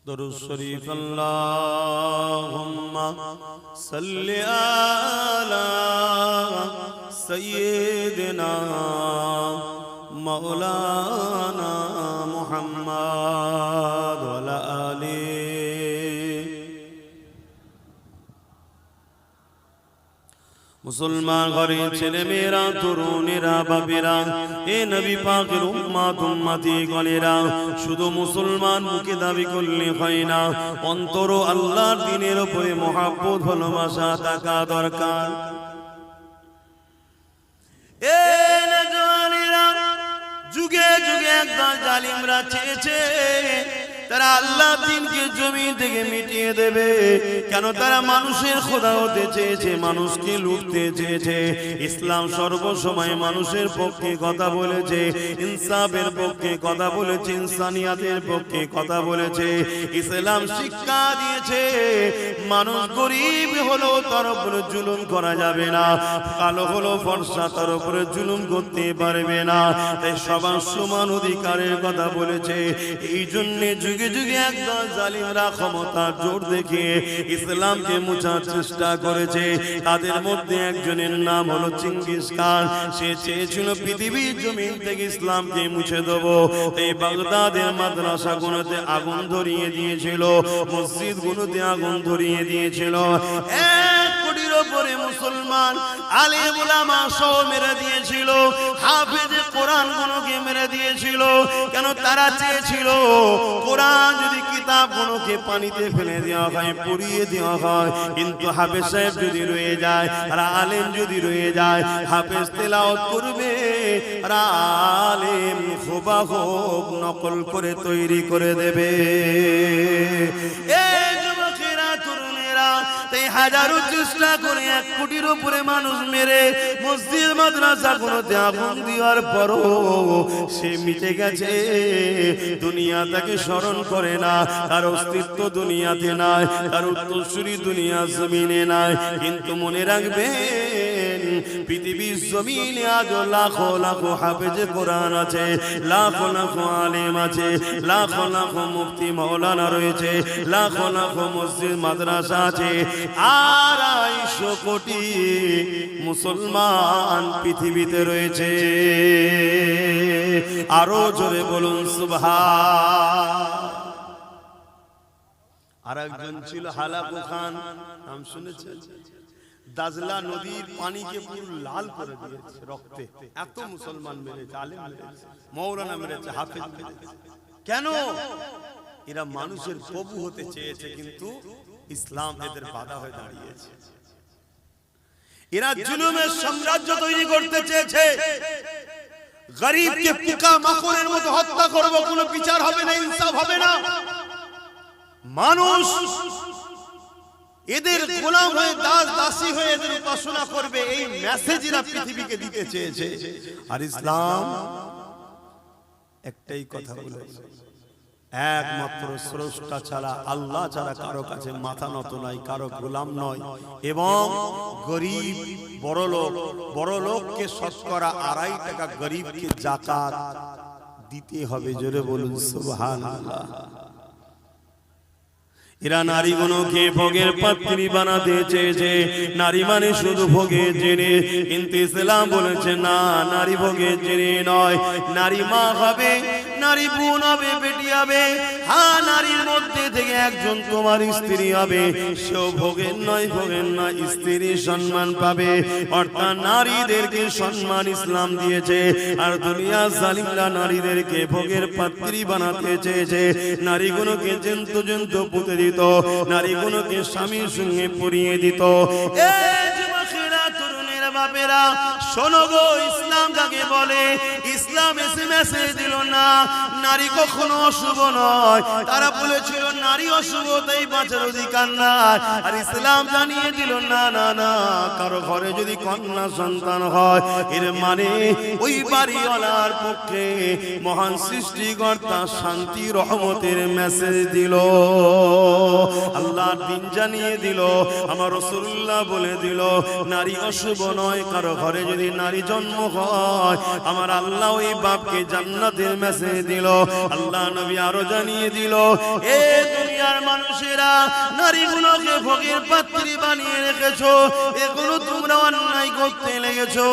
দরুদ শরীফ আল্লাহুম্মা সাল্লি আলা সাইয়্যিদিনা মাওলানা মুহাম্মদ ওয়া আলা আলিহি। মুসলমান ঘরের ছেলে মেয়েরা, তরুণেরা, বাপেরা, এ নবী পাকের উম্মত উম্মতি গণেরা, শুধু মুসলমান মুখে দাবি করলে হয় না, অন্তর আল্লাহর দ্বীনের উপরে মহব্বত ভালোবাসা থাকা দরকার। এ নওজওয়ানেরা, যুগে যুগে একদল জালিমরা চেয়েছে তারা আল্লাহর দ্বীনকে জমি থেকে মিটিয়ে দেবে। কেন? তারা মানুষের খোদা হতে চেয়েছে, মানুষকে লুটতে চেয়েছে। ইসলাম সর্বসময় মানুষের পক্ষে কথা বলেছে, ইনসাফের পক্ষে কথা বলেছে, ইনসানিয়াতের পক্ষে কথা বলেছে। ইসলাম শিক্ষা দিয়েছে মানুষ গরিব হলো তার উপরে জুলুম করা যাবে না, কালো হলো ফর্সা তার উপরে জুলুম করতে পারবে না। তাই সবার সমান অধিকারের কথা বলেছে। এই জন্যে যুগে যুগে একদল জালিমরা ক্ষমতার জোর দেখিয়ে ইসলামকে মুছার চেষ্টা করেছে। তাদের মধ্যে একজনের নাম হলো চিঙ্গিস খান। সে চেয়েছিল পৃথিবীর জমিন থেকে ইসলামকে মুছে দেবো। এই বাগদাদের মাদ্রাসাগুলোতে আগুন ধরিয়ে দিয়েছিল, মসজিদগুলোতে আগুন ধরিয়ে দিয়েছিল। 1 কোটির উপরে মুসলমান আলেম উলামা সহ মেরে দিয়েছিল। হাফেজে কোরআন গুলোকে মেরে দিয়েছিল। কেন? তারা চেয়েছিল কোরআন যদি কিতাব গুলোকে পানিতে ফেলে দেওয়া হয়, পুড়িয়ে দেওয়া হয়, কিন্তু হাফেজ সাহেব যদি রয়ে যায় আর আলেম যদি রয়ে যায়, হাফেজ তেলাওয়াত করবে আর আলেম হুবহু নকল করে তৈরি করে দেবে। এই যুবকেরা, তরুণেরা, তাই হাজারো চেষ্টা করে 1 কোটির উপরে মানুষ মেরে মসজিদ মাদ্রাসা গুলোতে আগুন দেওয়ার পরও সে মিটে গেছে। দুনিয়া তাকে স্মরণ করে না, তার অস্তিত্ব দুনিয়াতে নাই, তার উত্তরসূরি দুনিয়া জমিনে নাই। কিন্তু মনে রাখবেন, পৃথিবীর জমিনে আজ লাখো লাখো হাফেজে কোরআন আছে, লাখো লাখো আলেম আছে, লাখো লাখো মুফতি মাওলানা রয়েছে, লাখো লাখো মসজিদ মাদ্রাসা আছে। 250 কোটি মুসলমান পৃথিবীতে রয়েছে। আরো জোরে বলুন সুবহান। আর একজন ছিল হালাকু খান, নাম শুনেছেন? দাজলা নদীর পানিকে পুরো লাল করে দিয়েছে রক্তে। এত মুসলমান মেরেছে, আলেম মেরেছে, মাওলানা মেরেছে, হাফেজ মেরেছে। কেন? এরা মানুষের প্রভু হতে চেয়েছে, কিন্তু ইসলাম এদের বাধা হয়ে দাঁড়িয়েছে। এরা জুলুমের সাম্রাজ্য তৈরি করতে চেয়েছে। গরিবকে পোকা মাকড়ের মতো হত্যা করব, কোনো বিচার হবে না, ইনসাফ হবে না। মানুষ এদের গোলাম হয়ে, দাস দাসী হয়ে এদের উপাসনা করবে, এই মেসেজ এরা পৃথিবীকে দিতে চেয়েছে। আর ইসলাম একটাই কথা বলেছে, একমাত্র স্রষ্টা ছাড়া, আল্লাহ ছাড়া কারো কাছে মাথা নত নয়, কারো গোলাম নয়। এবং গরিব বড় লোককে শতকরা 2.5 টাকা গরিবকে যাকাত দিতে হবে। জোরে বলুন সুবহানাল্লাহ। এরা নারীগুলোকে ভোগের পাত্রী বানাতে চেয়েছে। নারী মানে শুধু ভোগের জিনিস, কিন্তু ইসলাম বলেছে না, নারী ভোগের জিনিস নয়। নারী মা হবে, নারী বোন হবে, বেটি হবে। হ্যাঁ, নারীর মধ্যে থেকে একজন তোমার স্ত্রী হবে, সেও ভোগের নয়, ভোগের নয়, স্ত্রীর সম্মান পাবে। অর্থাৎ নারীদেরকে সম্মান ইসলাম দিয়েছে। আর দুনিয়া জালিমরা নারীদেরকে ভোগের পাত্রী বানাতে চেয়েছে। নারীগুলোকে জন্তু জন্তু পুঁতে দিত, নারীগুলোকে স্বামীর সঙ্গে পরিয়ে দিত। এই যুবকেরা, তরুণেরা, বাপেরা, শোনো গো, ইসলাম কাকে বলে? ইসলাম এসে মেসেজ দিল না নারী কখনো অশুভ নয়। তারা বলেছিল নারী অশুভ, তাই বাঁচার অধিকার নাই। আর ইসলাম জানিয়ে দিল না না না, কারো ঘরে যদি কন্যা সন্তান হয়, এর মানে ওই বাড়িওয়ালার পক্ষে মহান সৃষ্টিকর্তা শান্তি রহমতের মেসেজ দিল। আল্লাহর দিন জানিয়ে দিল, আমার রাসূলুল্লাহ বলে দিল নারী অশুভ নয়। কারো ঘরে যদি নারী জন্ম হয়, আমার আল্লাহ ওই বাপকে জান্নাতের মেসেজ দিল। আল্লাহ নবী আরো জানিয়ে দিল, এ দুনিয়ার মানুষেরা, নারীগুলোকে ভোগের পাত্রী বানিয়ে রেখেছো, এগুলো তোমরা অন্যায় করতে লেগেছো।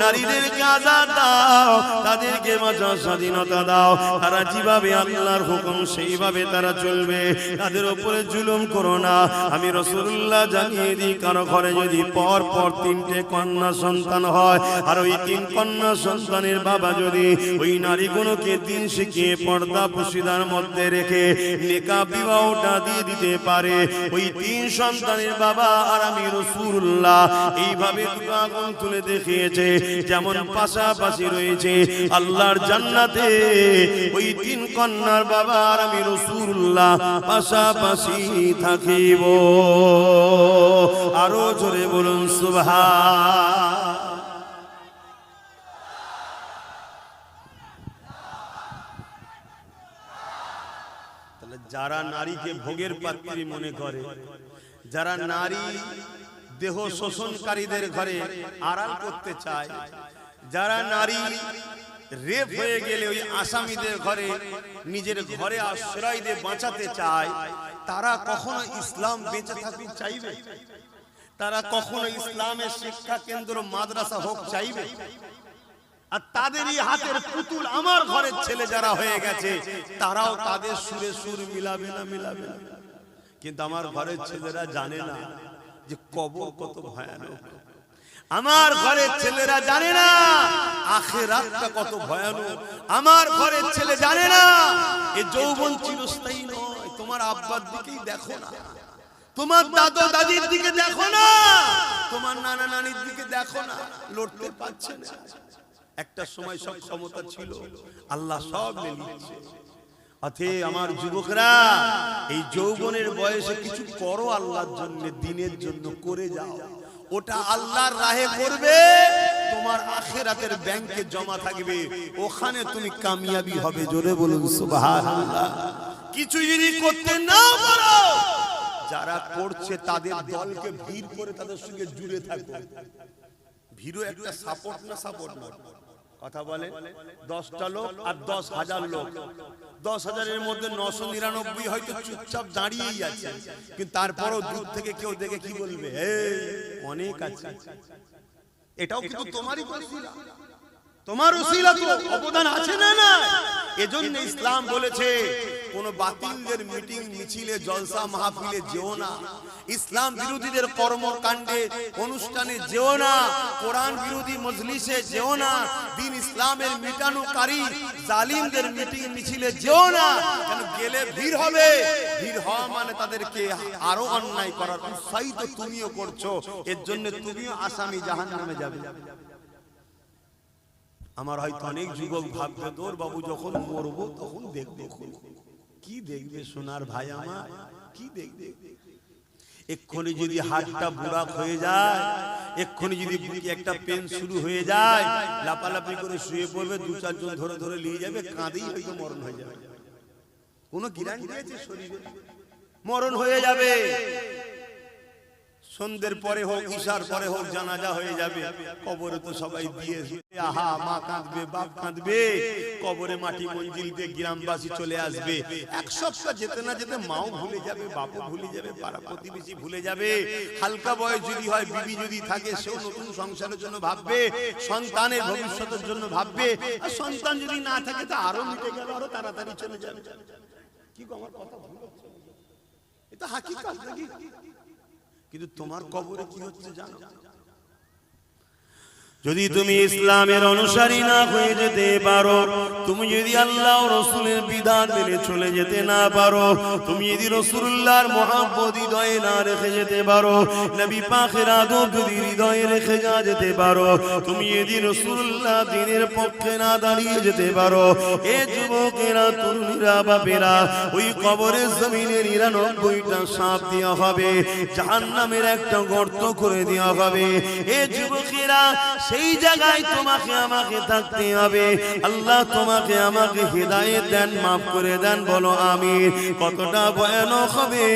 নারীদেরকে আজাদ দাও, তাদেরকে বাঁচার স্বাধীনতা দাও। তারা যেভাবে আল্লাহর হুকুম সেইভাবে তারা চলবে, তাদের উপরে জুলুম করো না। আমি রাসূলুল্লাহ জানিয়ে দিই, কারো ঘরে যদি পর পর 3টে কন্যা সন্তান হয়, আর ওই 3 কন্যা সন্তানের বাবা যদি ওই নারীগুলোকে দিন শিখিয়ে পর্দা পুশিদার মধ্যে রেখে নিকাহ বিবাহটা দিয়ে দিতে পারে, ওই 3 সন্তানের বাবা আর আমি রাসূলুল্লাহ এইভাবে দুটো আগুন তুলে দেখিয়েছে। যেমন পাশাপাশি রয়েছে আল্লাহর জান্নাতে ওই 3 কন্যার বাবা আর আমি রাসূলুল্লাহ পাশাপাশি থাকিব। আরো জোরে বলুন সুবহান। যারা নারীকে ভোগের পাত্রী মনে করে, যারা নারী দেহ শোষণকারীদের ঘরে আড়াল করতে চায়, যারা নারী রেপ হয়ে গেলে ওই আসামিদের ঘরে নিজের ঘরে আশ্রয় দিয়ে বাঁচাতে চায়, তারা কখনো ইসলাম বেঁচে থাকতে চাইবে? তারা কখনো ইসলামের শিক্ষা কেন্দ্র মাদ্রাসা হোক চাইবে? আর তাদেরই হাতের পুতুল আমার ঘরের ছেলে যারা হয়ে গেছে, তারাও তাদের সুরে সুর মিলাবে না? মিলাবে না। কিন্তু আমার ঘরের ছেলেরা জানে না যে কবর কত ভয়ানক। আমার ঘরের ছেলেরা জানে না আখিরাতটা কত ভয়ানক। আমার ঘরের ছেলে জানে না এই যৌবন চিরস্থায়ী নয়। তোমার আব্বার দিকেই দেখো না, তোমার দাদা দাদির দিকে দেখো না, তোমার নানা নানির দিকে দেখো না, লড়তে পারছে না। একটা সময় সব ক্ষমতা ছিল, আল্লাহ সব নিয়ে নিচ্ছে। অতএব আমার যুবকরা, এই যৌবনের বয়সে কিছু করো আল্লাহর জন্য, দিনের জন্য করে যাও। ওটা আল্লাহর রাহে করবে, তোমার আখিরাতের ব্যাংকে জমা থাকবে, ওখানে তুমি কামিয়াবি হবে। জোরে বলুন সুবহানাল্লাহ। কিছু যদি করতে না পারো, যারা করছে তাদের দলকে ভিড় করে তাদের সঙ্গে জুড়ে থাকো। ভিড়ও একটা সাপোর্ট না? সাপোর্ট না। কথা বলে 10টা লোক আর 10,000 লোক, 10,000-এর মধ্যে 999 হয়তো চুপচাপ দাঁড়িয়েই আছে, কিন্তু তারপরও দূর থেকে কেউ দেখে কি বলবে, এই অনেক আছে। এটাও কিন্তু তোমারই ওসিলা, তোমার ওসিলা তো অবদান আছে না? না। এজন্য ইসলাম বলেছে কোন বাতিলদের মিটিং মিছিলে জলসা মাহফিলে যেও না, ইসলাম বিরোধীদের কর্মকাণ্ডে অনুষ্ঠানে যেও না, কোরআন বিরোধী মজলিসে যেও না, দিন ইসলামের মিটানোকারী জালিমদের মিটিং মিছিলে যেও না। কেন গেলে ভিড় হবে, ভিড় হওয়া মানে তাদেরকে আরো অন্যায় করার উৎসাহিত তুমিও করছো, এর জন্য তুমিও আসামি, জাহান্নামে যাবে। আমার হয়তো অনেক যুবক ভাববে, তোর বাবু যখন মরবো তখন দেখবে। কি দেখবে সোনার ভাই আমার, কি দেখবে? এক্ষুনি যদি হাতটা বুড়া হয়ে যায়, এক্ষুনি যদি বুকে একটা পেন শুরু হয়ে যায়, লাপালাপি করে শুয়ে পড়বে, 2-4 জন ধরে ধরে নিয়ে যাবে, কাঁদেই হয়তো মরণ হয়ে যাবে। কোনো গ্যারান্টি আছে শরীরে? মরণ হয়ে যাবে। সন্ধ্যের পরে হোক, ঈশার পরে হোক, জানাজা হয়ে যাবে। কবরে তো সবাই দিয়ে, আহা মা কাঁদবে, বাপ কাঁদবে, কবরে মাটি মঞ্জিল দিয়ে গ্রামবাসী চলে আসবে। এক সপ্তাহ যেতে না যেতে মাও ভুলে যাবে, বাপও ভুলে যাবে, পাড়া প্রতিবেশী ভুলে যাবে। হালকা বয়স যদি হয়, বিবি যদি থাকে, সেও নতুন সংসারের জন্য ভাববে, সন্তানের ভবিষ্যতের জন্য ভাববে। আর সন্তান যদি না থাকে তো আরো মিটে গেল, আরো তাড়াতাড়ি চলে যাবে। কি আমার কথা ভুল হচ্ছে? এটা হাকিকত নাকি? কিন্তু তোমার কবরে কি হচ্ছে জানো? যদি তুমি ইসলামের অনুসারী না হয়ে যেতে পারো, তুমি যদি আল্লাহ ও রাসূলের বিধান মেনে চলে যেতে না পারো, তুমি যদি রাসূলুল্লাহর মহব্বত হৃদয়ে না রেখে যেতে পারো, নবী পাকের আদব যদি হৃদয়ে রেখে যেতে পারো, তুমি যদি রাসূলুল্লাহ দ্বীনের পক্ষে না দাঁড়িয়ে যেতে পারো, এ যুবকেরা, তরুণীরা, বাপেরা, ওই কবরের জমিনে 99টা সাপ দেওয়া হবে, জাহান্নামের একটা গর্ত করে দেওয়া হবে। এ যুবকেরা, সেই জায়গায় তোমাকে আমাকে থাকতে হবে। আল্লাহ তোমাকে আমাকে হিদায়াত দেন, মাফ করে দেন, বলো আমিন। কতটা ভয়ানক হবে!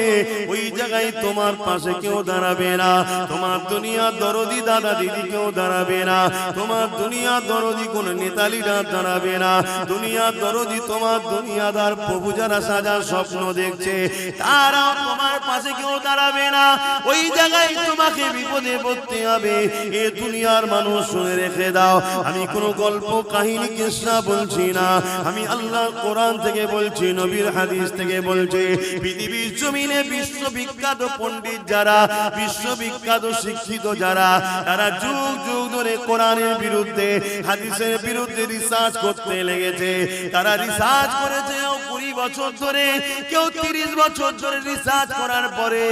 ওই জায়গায় তোমার পাশে কেউ দাঁড়াবে না, তোমার দুনিয়ার দরদি দাদা দিদি কেউ দাঁড়াবে না, তোমার দুনিয়ার দরদি কোন নেতালিরা দাঁড়াবে না, দুনিয়ার দরদি তোমার দুনিয়াদার প্রভু যারা সাজার স্বপ্ন দেখছে, তারাও তোমার পাশে কেউ দাঁড়াবে না। ওই জায়গায় তোমাকে বিপদে পড়তে হবে। এ দুনিয়ার মানুষ, শুনে রেখে দাও, আমি কোনো গল্প কাহিনী কিসসা বলছি না, আমি আল্লাহর কোরআন থেকে বলছি, নবীর হাদিস থেকে বলছি। পৃথিবীর জমিনে বিশ্ববিখ্যাত পণ্ডিত যারা, বিশ্ববিখ্যাত শিক্ষিত যারা, তারা যুগ যুগ ধরে কোরআনের বিরুদ্ধে, হাদিসের বিরুদ্ধে রিসার্চ করতে লেগেছে। তারা রিসার্চ করেছে 20 বছর ধরে, কেউ 30 বছর ধরে রিসার্চ করার পরে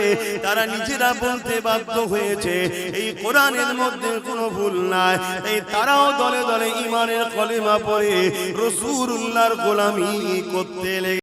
তারা নিজেরা বলতে বাধ্য হয়েছে এই কোরআনের মধ্যে কোনো ভুল নাই। এই তারাও দলে দলে ঈমানের কলেমা পড়ে রাসূলুল্লাহর গোলামি করতে লেগে